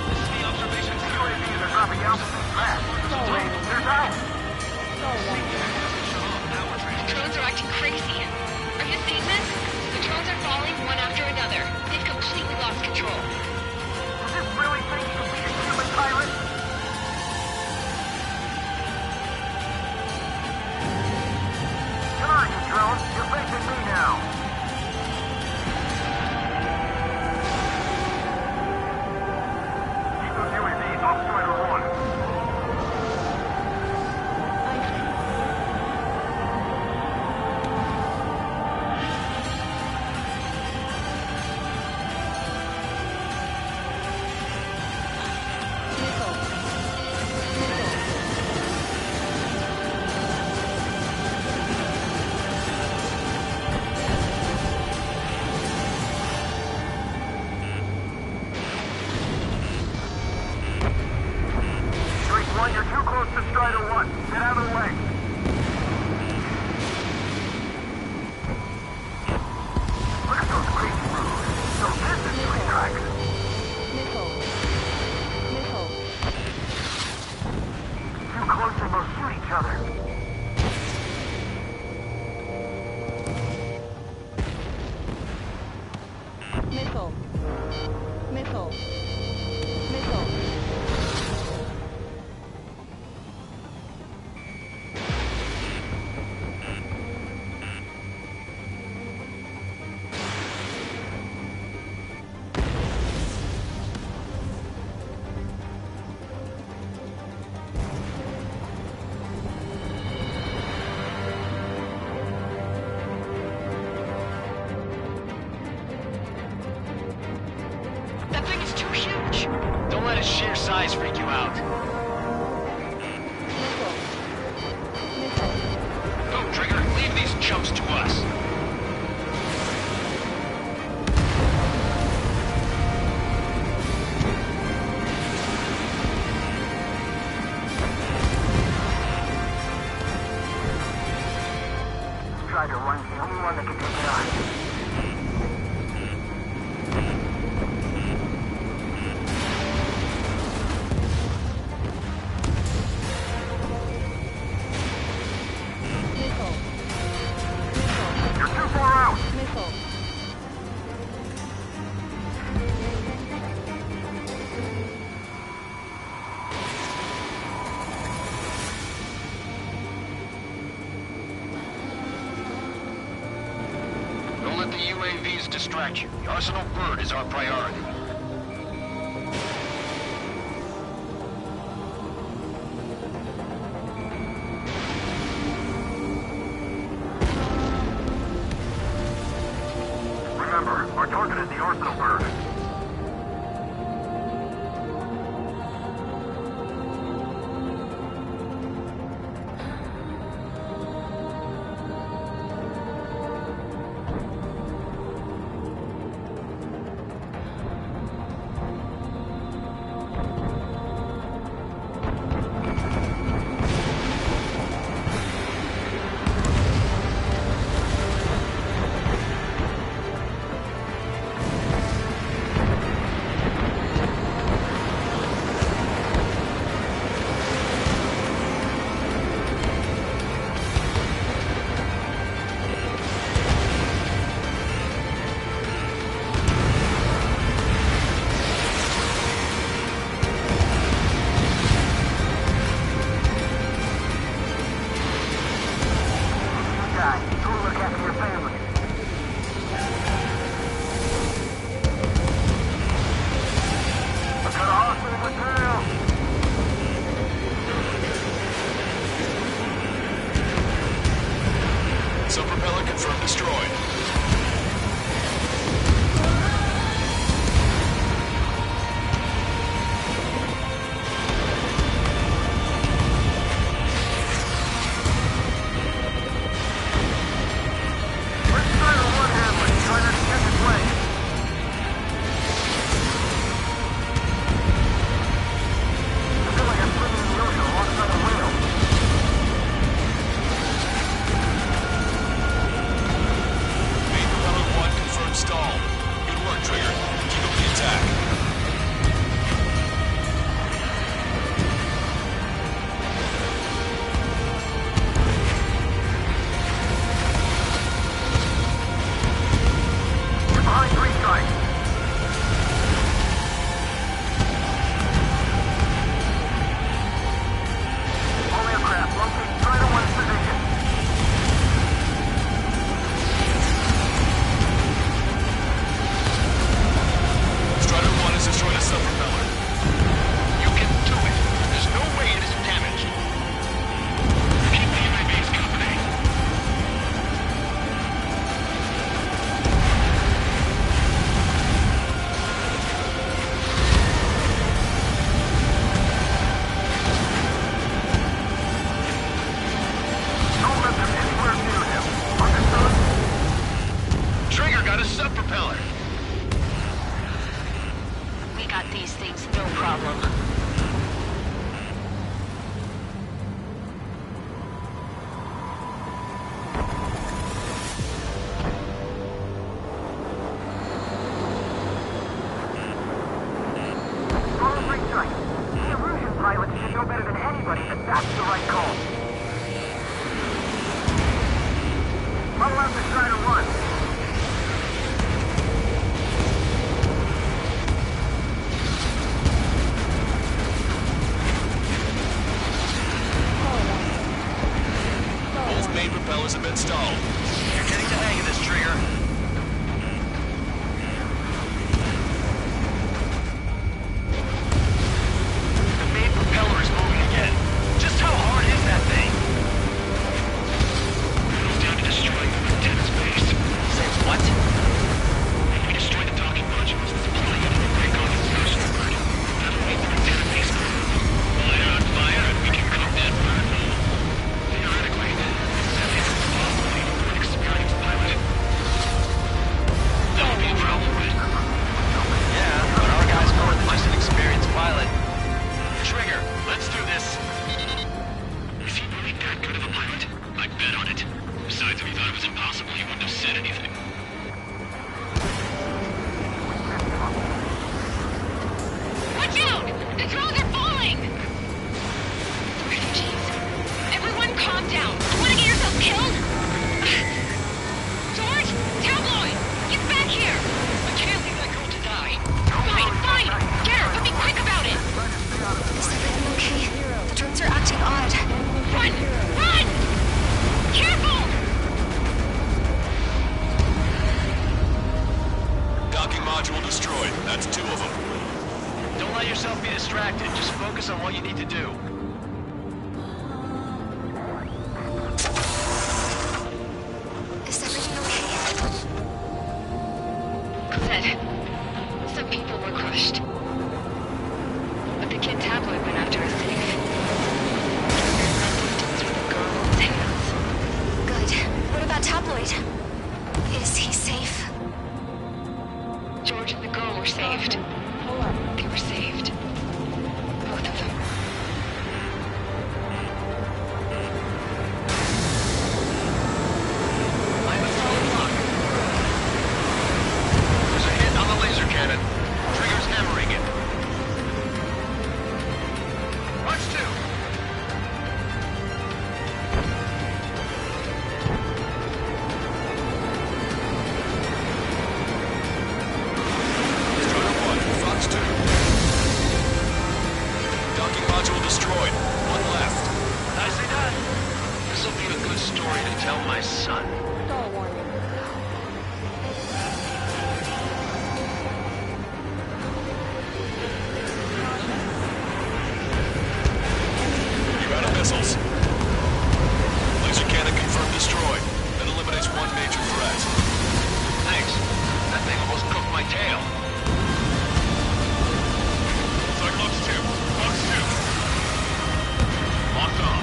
This is the observation. UAVs are dropping altitude fast. They're out. The drones are acting crazy. Are you seeing this? The drones are falling one after another. They've completely lost control. Does this really think you can beat a human pilot? Come on, you drone. You're facing me now. Keep those UAVs off Strider 1. Streak 1, you're too close to Strider 1. Get out of the way. Look at those crazy moves. So this is 3 tracks. Too close and they'll shoot each other. That thing is too huge. Don't let its sheer size freak you out. Go, Trigger. Leave these chumps to us. Strider 1's the only one that can take it on. UAVs distract you. The Arsenal bird is our priority. Remember, our target is the Arsenal bird. Sub-propeller confirmed destroyed. Propellers have been stalled. You're getting the hang of this, Trigger. The main propeller is moving again. Just how hard is that thing? It's down to destroying the antenna's base. Say what? If we destroy the docking modules, it's pulling it and break off its Arsenal bird. That'll make the antenna base go. Light it on fire and we can cook that bird. Theoretically, that is possible even for an experienced pilot. That would be a problem, right? Yeah, but our guy's more than just an experienced pilot. Trigger, let's do this. Is he really that good of a pilot? I'd bet on it. Besides, if he thought it was impossible, he wouldn't have said anything. Watch out! The drones are falling! Jeez. Everyone calm down. You wanna get yourself killed? George? Tabloid! Get back here! I can't leave that girl to die. Fine, fine! Get her, but be quick about it! Is everything okay? The drones are acting odd. Run! Run! Careful! Focus on what you need to do. Is everything okay? Cosette, some people were crushed. But the kid Tabloid went after us safe. Girl's hands. Good. What about Tabloid? Is he safe? George and the girl were saved. They were saved. Both of them. I have a solid lock. There's a hit on the laser cannon. Trigger's hammering it. Watch two. Destroyer 1, Fox 2. Docking module destroyed. One left. Nicely done. This'll be a good story to tell my son. You're out of missiles. Laser cannon confirmed destroyed. That eliminates one major threat. Thanks. That thing almost cooked my tail. Cyclops 2. Fox 2. Locked on.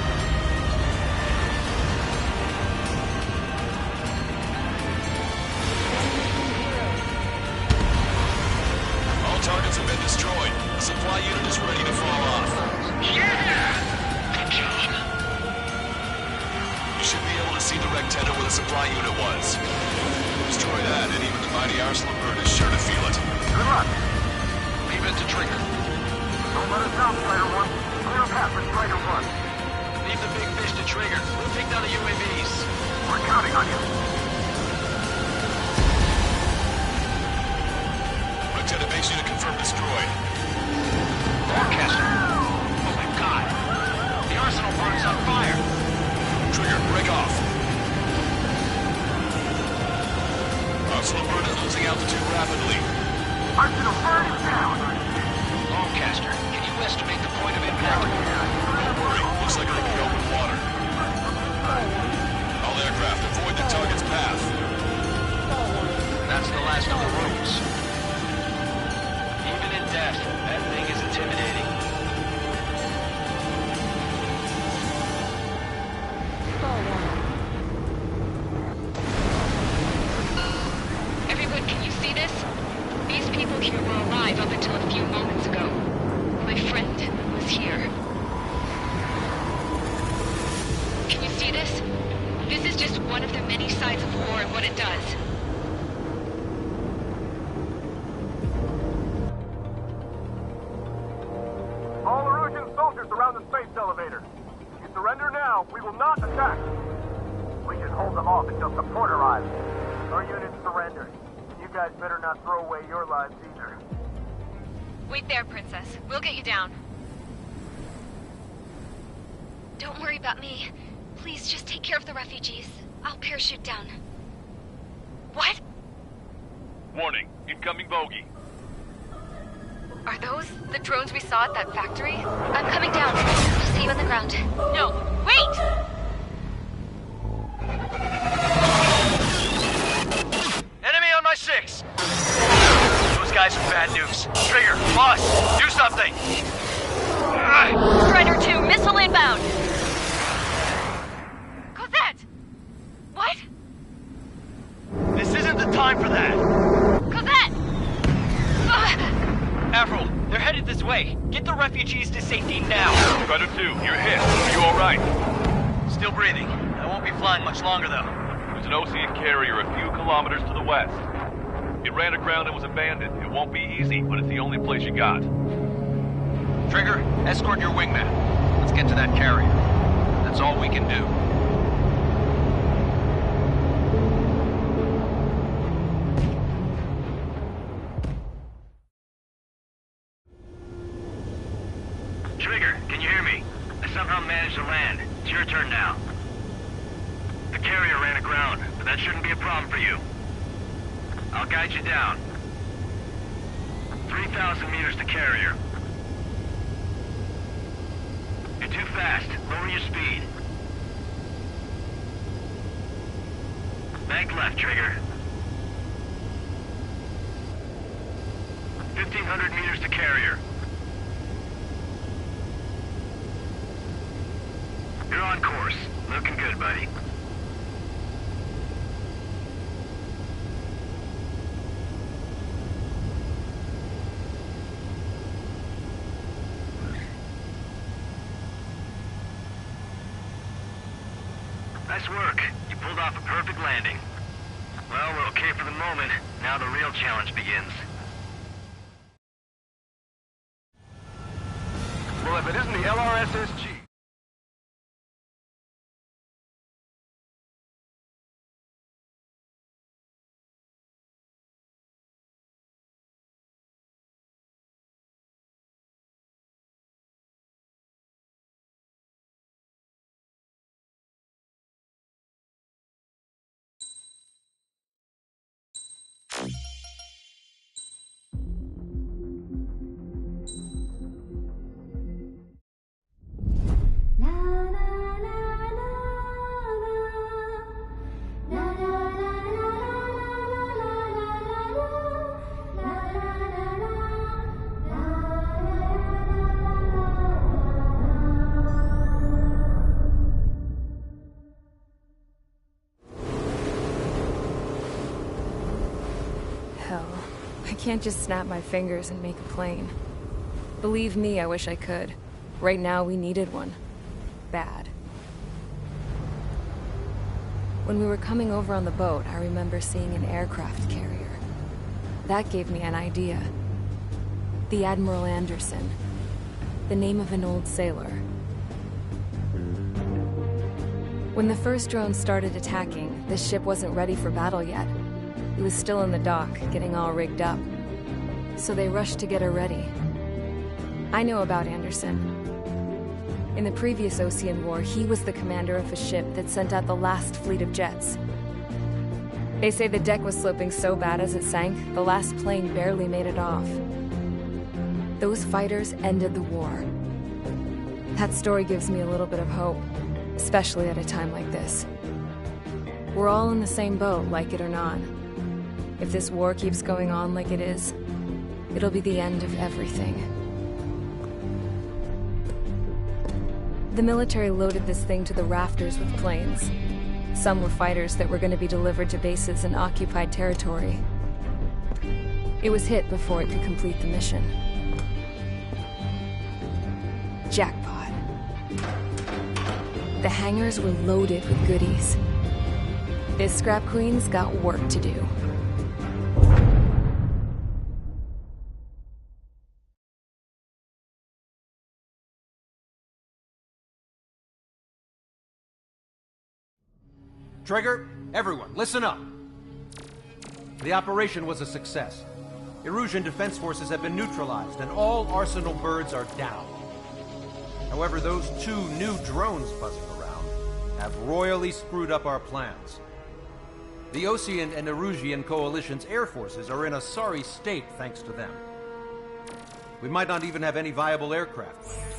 All targets have been destroyed. The supply unit is ready to fall off. Yeah! Good job. You should be able to see the rectenna where the supply unit was. Destroy that, and even the mighty Arsenal bird is sure to feel it. Good luck. Leave it to Trigger. Don't let us down, Strider 1. Clear a path for Strider 1. Leave the big fish to Trigger. We'll take down the UAVs. We're counting on you. Rectenna base unit confirmed destroyed. Broadcaster. Oh my god. The Arsenal bird is on fire. Trigger, break off. Arsenal bird is losing altitude rapidly. Arsenal bird is down. Longcaster, can you estimate the point of impact? Don't worry, looks like it'll be open water. All aircraft, avoid the target's path. That's the last of the roads. Even in death, that thing is intimidating. Everyone, can you see this? These people here were alive up until a few moments ago. My friend was here. Can you see this? This is just one of the many sides of war and what it does. All Erusian soldiers around the space elevator. If you surrender now, we will not attack. We should hold them off until support arrives. Our unit surrendered. You guys better not throw away your lives either. Wait there, Princess. We'll get you down. Don't worry about me. Please just take care of the refugees. I'll parachute down. What? Warning, incoming bogey. Are those the drones we saw at that factory? I'm coming down. I'll see you on the ground. No, wait! Enemy on my 6! Those guys are bad news. Trigger, boss, do something! Strider 2, missile inbound! Cosette! What? This isn't the time for that! Cosette! Avril, they're headed this way. Get the refugees to safety now. Strider 2, you're hit. Are you alright? Still breathing. I won't be flying much longer, though. There's an Osean carrier a few kilometers to the west. It ran aground and was abandoned. It won't be easy, but it's the only place you got. Trigger, escort your wingman. Let's get to that carrier. That's all we can do. Trigger, can you hear me? I somehow managed to land. It's your turn now. The carrier ran aground, but that shouldn't be a problem for you. I'll guide you down. 3,000 meters to carrier. going too fast. Lower your speed. Bank left, Trigger. 1,500 meters to carrier. You're on course. Looking good, buddy. Nice work. You pulled off a perfect landing. Well, we're okay for the moment. Now the real challenge begins. Well, if it isn't the LRSSG... Hell, I can't just snap my fingers and make a plane. Believe me, I wish I could. Right now, we needed one. Bad. When we were coming over on the boat, I remember seeing an aircraft carrier. That gave me an idea. The Admiral Anderson. The name of an old sailor. When the first drone started attacking, the ship wasn't ready for battle yet. It was still in the dock, getting all rigged up. So they rushed to get her ready. I know about Anderson. In the previous Osean War, he was the commander of a ship that sent out the last fleet of jets. They say the deck was sloping so bad as it sank, the last plane barely made it off. Those fighters ended the war. That story gives me a little bit of hope, especially at a time like this. We're all in the same boat, like it or not. If this war keeps going on like it is, it'll be the end of everything. The military loaded this thing to the rafters with planes. Some were fighters that were going to be delivered to bases in occupied territory. It was hit before it could complete the mission. Jackpot. The hangars were loaded with goodies. This Scrap Queen's got work to do. Trigger, everyone, listen up. The operation was a success. Erusian defense forces have been neutralized, and all Arsenal birds are down. However, those 2 new drones buzzing around have royally screwed up our plans. The Osean and Erusian coalition's air forces are in a sorry state thanks to them. We might not even have any viable aircraft left.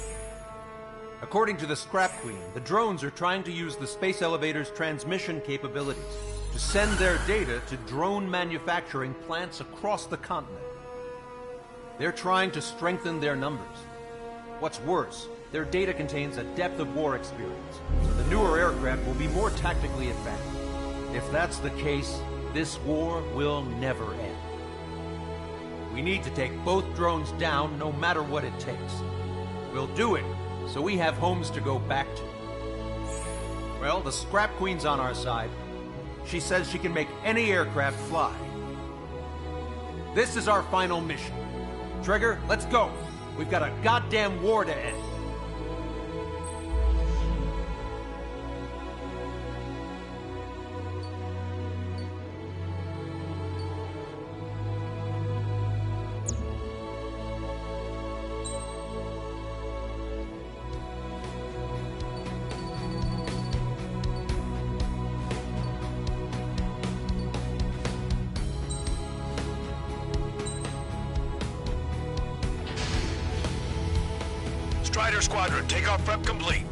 According to the Scrap Queen, the drones are trying to use the space elevator's transmission capabilities to send their data to drone manufacturing plants across the continent. They're trying to strengthen their numbers. What's worse, their data contains a depth of war experience, so the newer aircraft will be more tactically advanced. If that's the case, this war will never end. We need to take both drones down no matter what it takes. We'll do it, so we have homes to go back to. Well, the Scrap Queen's on our side. She says she can make any aircraft fly. This is our final mission. Trigger, let's go. We've got a goddamn war to end. Strider Squadron, takeoff prep complete.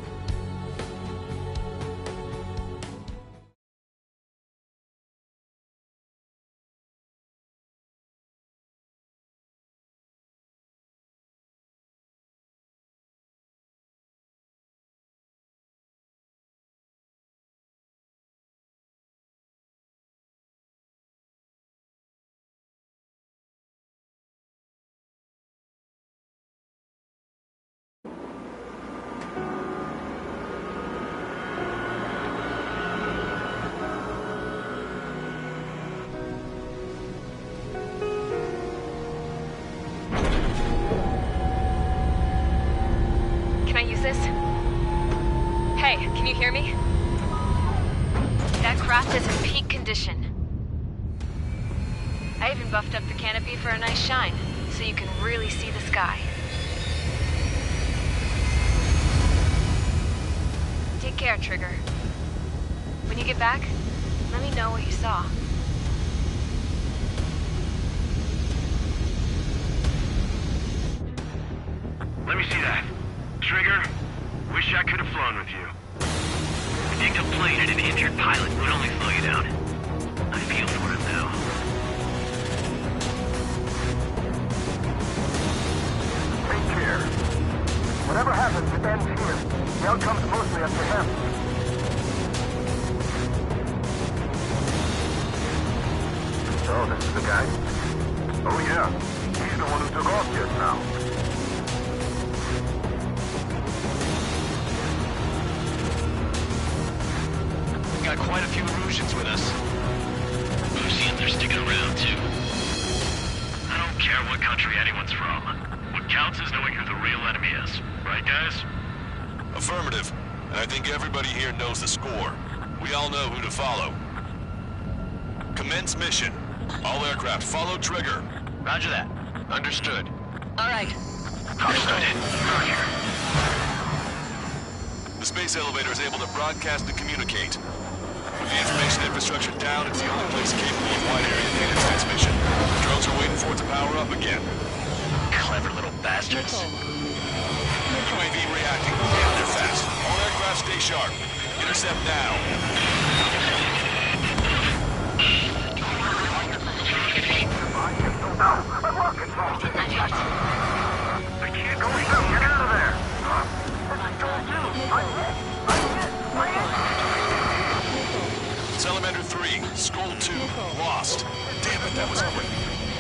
Can I use this? Hey, can you hear me? That craft is in peak condition. I even buffed up the canopy for a nice shine, so you can really see the sky. Take care, Trigger. When you get back, let me know what you saw. Let me see that. Trigger, wish I could have flown with you. Being a plane and an injured pilot would only slow you down. I feel for him now. Take care. Whatever happens, it ends here. The outcome's mostly up to him. So, this is the guy? Oh yeah. He's the one who took off just now. Got quite a few Erusians with us. Oseans are sticking around, too. I don't care what country anyone's from. What counts is knowing who the real enemy is. Right, guys? Affirmative. And I think everybody here knows the score. We all know who to follow. Commence mission. All aircraft follow Trigger. Roger that. Understood. All right. Understood. Roger. The space elevator is able to broadcast and communicate. With the information infrastructure down, it's the only place capable of wide area data transmission. The drones are waiting for it to power up again. Clever little bastards. UAV reacting. Damn, they're fast. All aircraft stay sharp. Intercept now. I can't go through. Get out of there. Salamander 3, Skull 2, lost. Damn it, that was quick.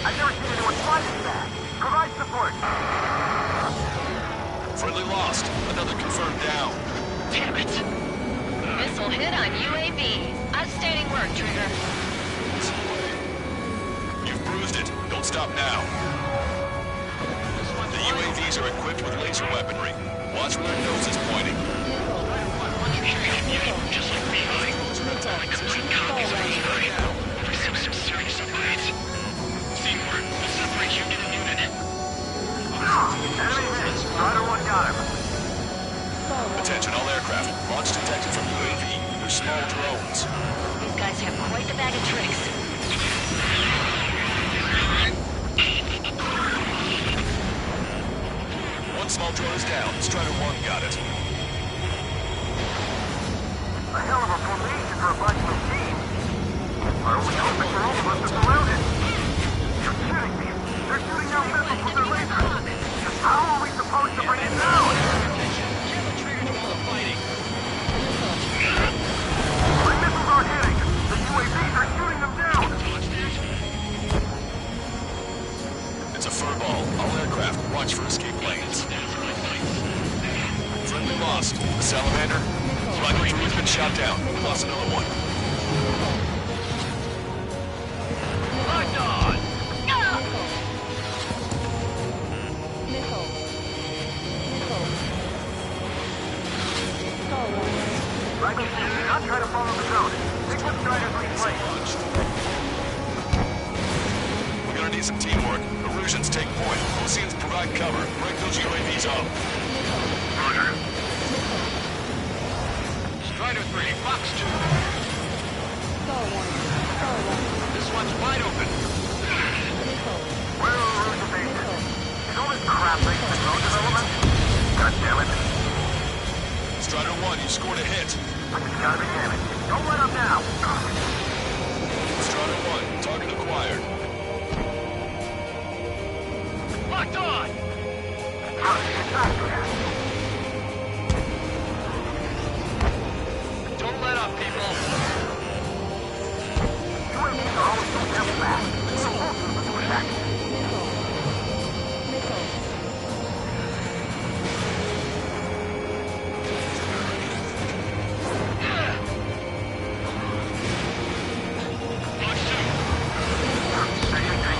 I've never seen anyone fly this fast. Provide support. Friendly lost. Another confirmed down. Damn it. Missile hit on UAV. Outstanding work, Trigger. You've bruised it. Don't stop now. The UAVs are equipped with laser weaponry. Watch where their nose is pointing. Just like me, like complete copies of each other. Every system serious upgrades. Teamwork. Let's separate unit and unit. Enemy hit. Strider 1 got him. Attention, all aircraft. Launch detected from UAV. They're small drones. These guys have quite the bag of tricks. One small drone is down. Strider 1 got it. A hell of a formation for a bunch of machines. Are we hoping for all of us to surround it? You're kidding me. They're shooting down missiles with their lasers. How are we supposed to bring it down? My missiles aren't hitting. The UAVs are shooting them down. It's a furball. All aircraft, watch for escape lanes. Friendly lost. The Salamander. Squadron 3 has been shot down. We lost another one. Locked on! Right, do not try to follow the zone. Stick with Strider's lead place. We're gonna need some teamwork. Erusians take point. Oseans provide cover. Break those UAVs up. Roger. Strider 3, Fox 2. This one's wide open. Where are Erusian bases? Is all this crap linked to drone development? God damn it. 1, you scored a hit. It's gotta be damaged. Don't let up now. Strider 1, target acquired. Locked on! Don't let up, people. UAVs are always so damn fast. It's a whole team to attack.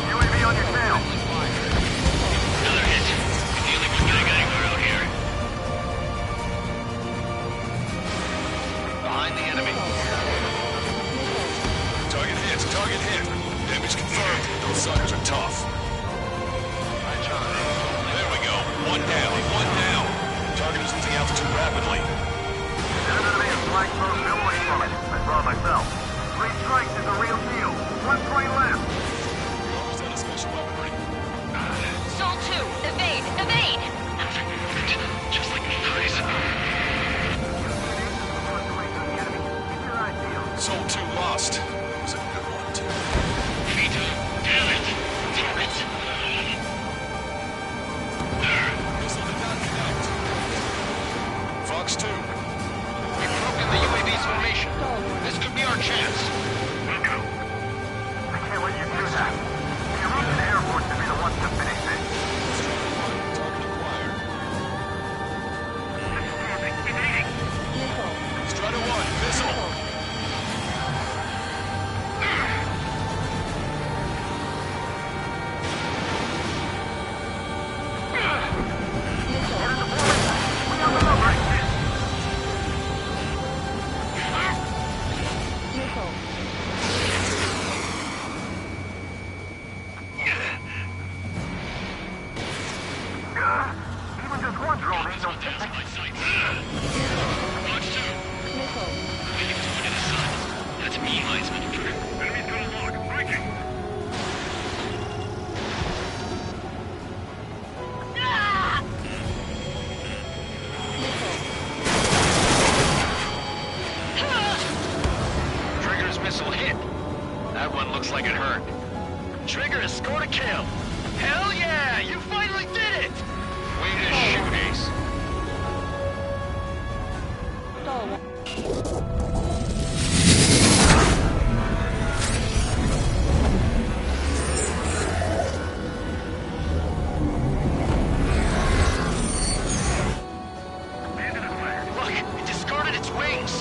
UAV on your tail. Another hit. The only one guy getting her out here. Behind the enemy. Target hit, target hit. Damage confirmed. Those suckers are tough. There we go. One down, one down. Target is losing altitude rapidly. There's an enemy flying close middle away from it. I saw it myself. 3 strikes is a real deal. 1 plane left. Is that a special weaponry? Soul 2, evade, evade! Just like the phrase. Soul 2 lost. It was a good one, too. Vito, damn it! Damn it! Missile did not connect. Fox 2. We've broken the UAV's formation. This could be our chance. Nico, I can't let you do that. The Iranian Air Force should be the ones to finish this. Target acquired. Strider 1, missile. Even just one drone ain't no picnic. Watch 2. Waiting to look at the sun. That's me, Heisman. Enemy's got a lock. Breaking. Trigger's missile hit. That one looks like it hurt. Trigger has scored a kill. Hell yeah! You finally did it! Way to shoot, Ace. Look, it discarded its wings.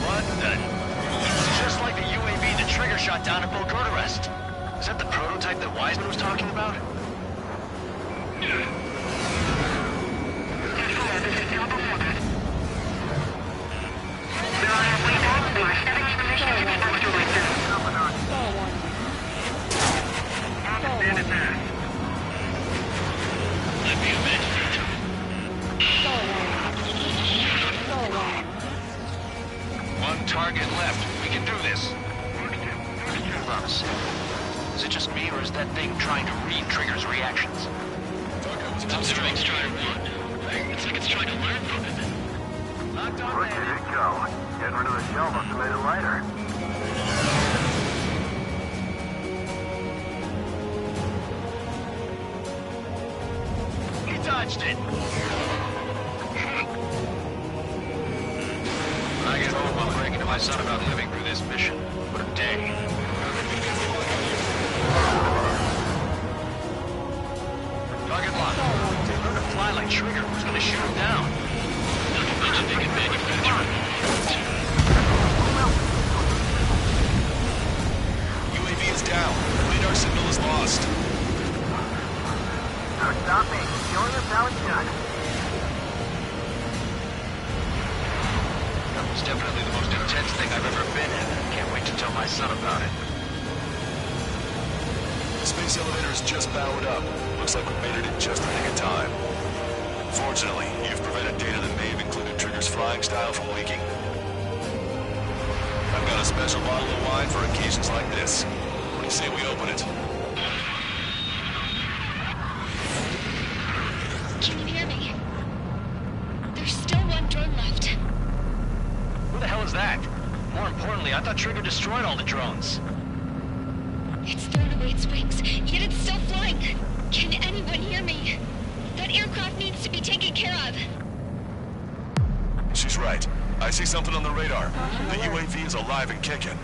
What the? It's just like the UAV the Trigger shot down at Bulgurarest. Is that the prototype that Wiseman was talking about? Let me avenge Vito. One target left. We can do this. Hold on a second. Is it just me, or is that thing trying to read Trigger's reactions? It's observing Strider 1. It's like it's trying to learn from it. Where did it go? Getting rid of the shell must have made it lighter. He dodged it! When I get home, I'll break into my son about living through this mission. What a day. Target locked. They learned to fly like Trigger. Who's gonna shoot him down? Not to mention they can manufacture UAV is down. Radar signal is lost. Stop me. Showing us how it's done. That was definitely the most intense thing I've ever been in. Can't wait to tell my son about it. The space elevator is just powered up. Looks like we made it in just the nick of time. Fortunately, you've prevented data that may have included Trigger's flying style from leaking. I've got a special bottle of wine for occasions like this. What do you say we open it? Can you hear me? There's still one drone left. that? More importantly, I thought Trigger destroyed all the drones. It's thrown away its wings, yet it's still flying. Can anyone hear me? That aircraft needs to be taken care of. She's right. I see something on the radar. The UAV is alive and kicking.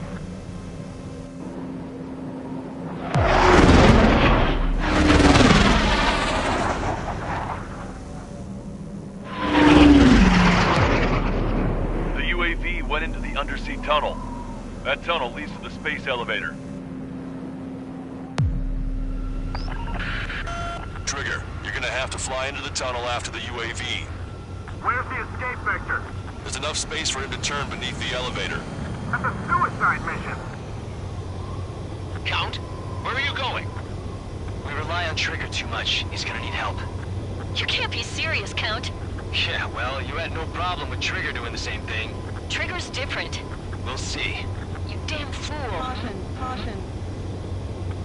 The UAV went into the undersea tunnel. That tunnel leads to the space elevator. Trigger, you're gonna have to fly into the tunnel after the UAV. Where's the escape vector? There's enough space for him to turn beneath the elevator. That's a suicide mission. Count, where are you going? We rely on Trigger too much. He's gonna need help. You can't be serious, Count. Yeah, well, you had no problem with Trigger doing the same thing. Trigger's different. We'll see. You damn fool. Caution.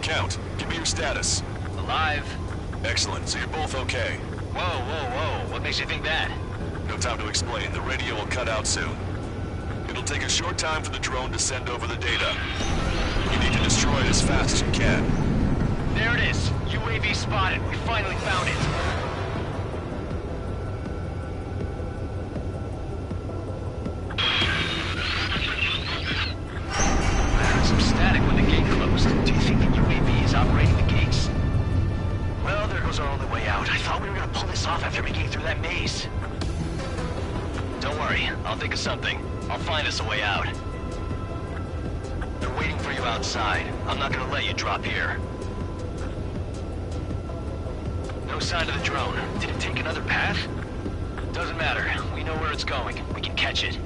Count, give me your status. Alive. Excellent, so you're both okay. Whoa. What makes you think that? No time to explain. The radio will cut out soon. It'll take a short time for the drone to send over the data. You need to destroy it as fast as you can. There it is. UAV spotted. We finally found it. I heard some static when the gate closed. Do you think the UAV is operating the gates? Well, there goes our only way out. I thought we were gonna pull this off after making it through that maze. Don't worry, I'll think of something. I'll find us a way out. They're waiting for you outside. I'm not gonna let you drop here. No sign of the drone. Did it take another path? Doesn't matter. We know where it's going. We can catch it.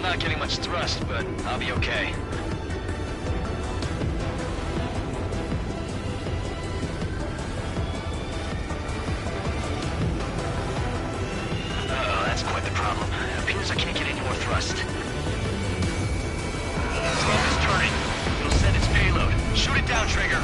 Not getting much thrust, but I'll be okay. Uh-oh, that's quite the problem. It appears I can't get any more thrust. Slope is turning. It'll send its payload. Shoot it down, Trigger.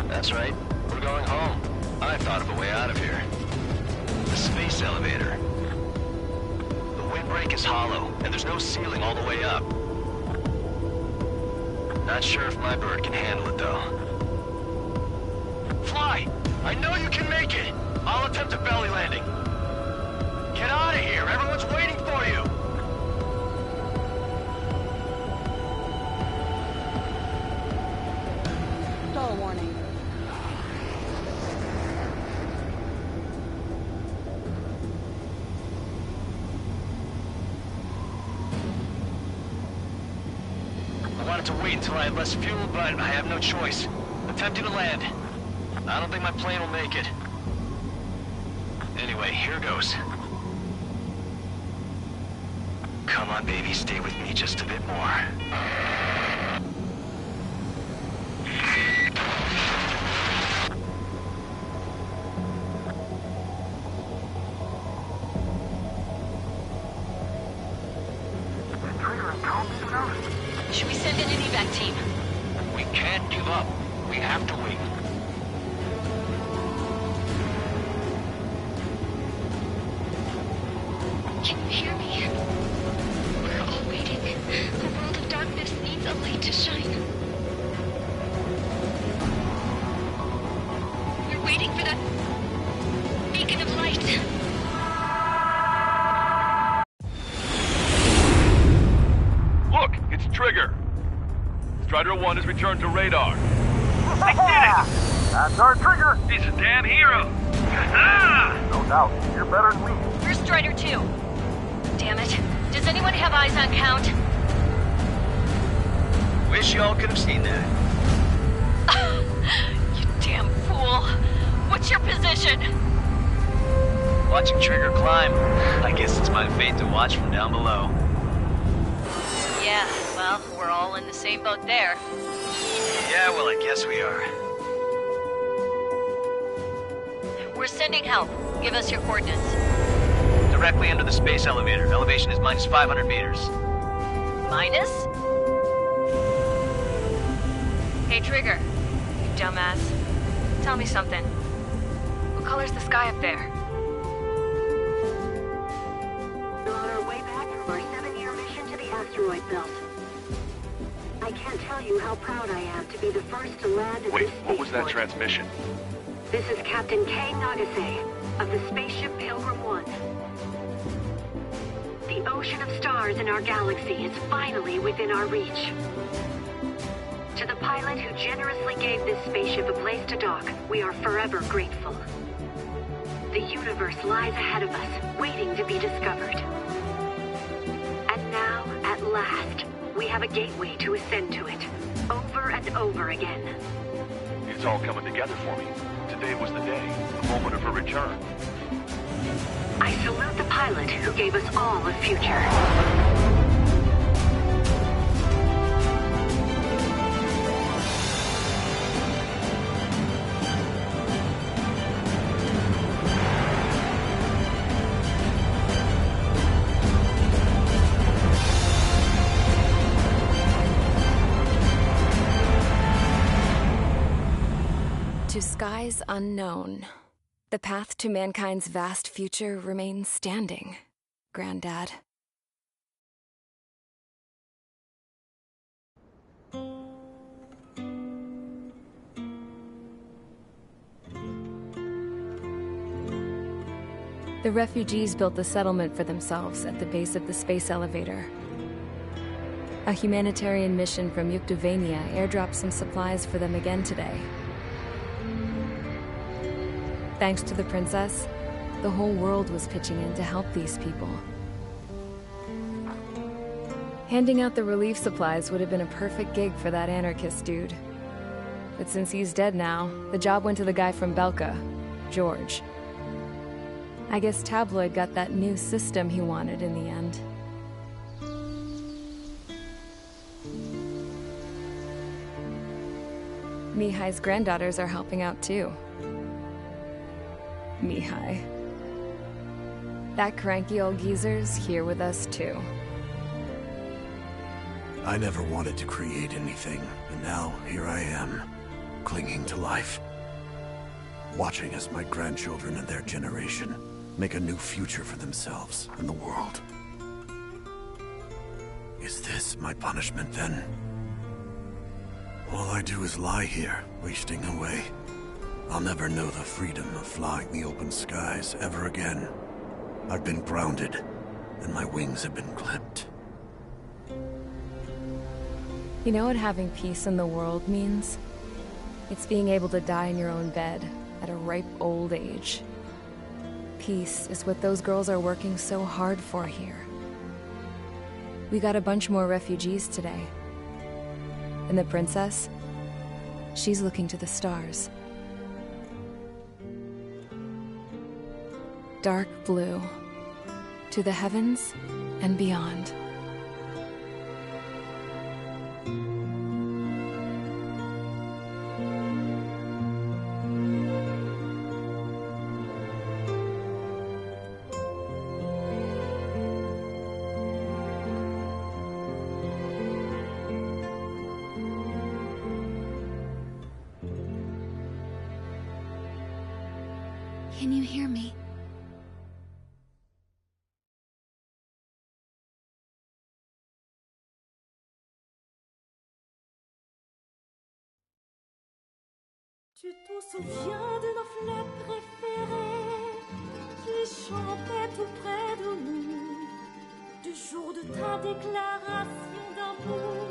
That's right. We're going home. I thought of a way out of here. The space elevator. The windbreak is hollow, and there's no ceiling all the way up. Not sure if my bird can handle it, though. Fly! I know you can make it! I'll attempt a belly landing. Get out of here! Everyone's waiting for you! Stall warning. I wanted to wait until I had less fuel, but I have no choice. Attempting to land. I don't think my plane will make it. Anyway, here goes. Come on, baby, stay with me just a bit more. Should can't give up. We have to wait. Can you hear me? We're all waiting. The world of darkness needs a light to shine. We're waiting for that beacon of light. Look, it's Trigger. Strider 1 has returned to radar. I did it! That's our Trigger! He's a damn hero. No doubt. You're better than me. Here's Strider 2. Damn it. Does anyone have eyes on Count? Wish y'all could have seen that. You damn fool. What's your position? Watching Trigger climb. I guess it's my fate to watch from down below. Yeah, well, we're all in the same boat there. Yeah, well, I guess we are. We're sending help. Give us your coordinates. Directly under the space elevator. Elevation is minus 500 meters. Minus? Hey, Trigger. You dumbass. Tell me something. What color's the sky up there? We're on our way back from our 7-year mission to the asteroid belt. I can't tell you how proud I am to be the first to land at Wait, this what was that spaceport. transmission? This is Captain Kay Nagase of the spaceship Pilgrim 1. The ocean of stars in our galaxy is finally within our reach. To the pilot who generously gave this spaceship a place to dock, we are forever grateful. The universe lies ahead of us, waiting to be discovered. And now, at last, we have a gateway to ascend to it, over and over again. It's all coming together for me. Today was the day, the moment of her return. I salute the pilot who gave us all a future. To skies unknown, the path to mankind's vast future remains standing, Granddad. The refugees built a settlement for themselves at the base of the space elevator. A humanitarian mission from Yuktovania airdropped some supplies for them again today. Thanks to the princess, the whole world was pitching in to help these people. Handing out the relief supplies would have been a perfect gig for that anarchist dude. But since he's dead now, the job went to the guy from Belka, George. I guess Tabloid got that new system he wanted in the end. Mihai's granddaughters are helping out too. Mihai. That cranky old geezer's here with us too. I never wanted to create anything, and now here I am, clinging to life. Watching as my grandchildren and their generation make a new future for themselves and the world. Is this my punishment then? All I do is lie here, wasting away. I'll never know the freedom of flying the open skies ever again. I've been grounded, and my wings have been clipped. You know what having peace in the world means? It's being able to die in your own bed at a ripe old age. Peace is what those girls are working so hard for here. We got a bunch more refugees today. And the princess? She's looking to the stars. Dark blue. To the heavens and beyond. Can you hear me? Tu te souviens de nos fleurs préférées qui chantaient tout près de nous, du jour de ta déclaration d'amour.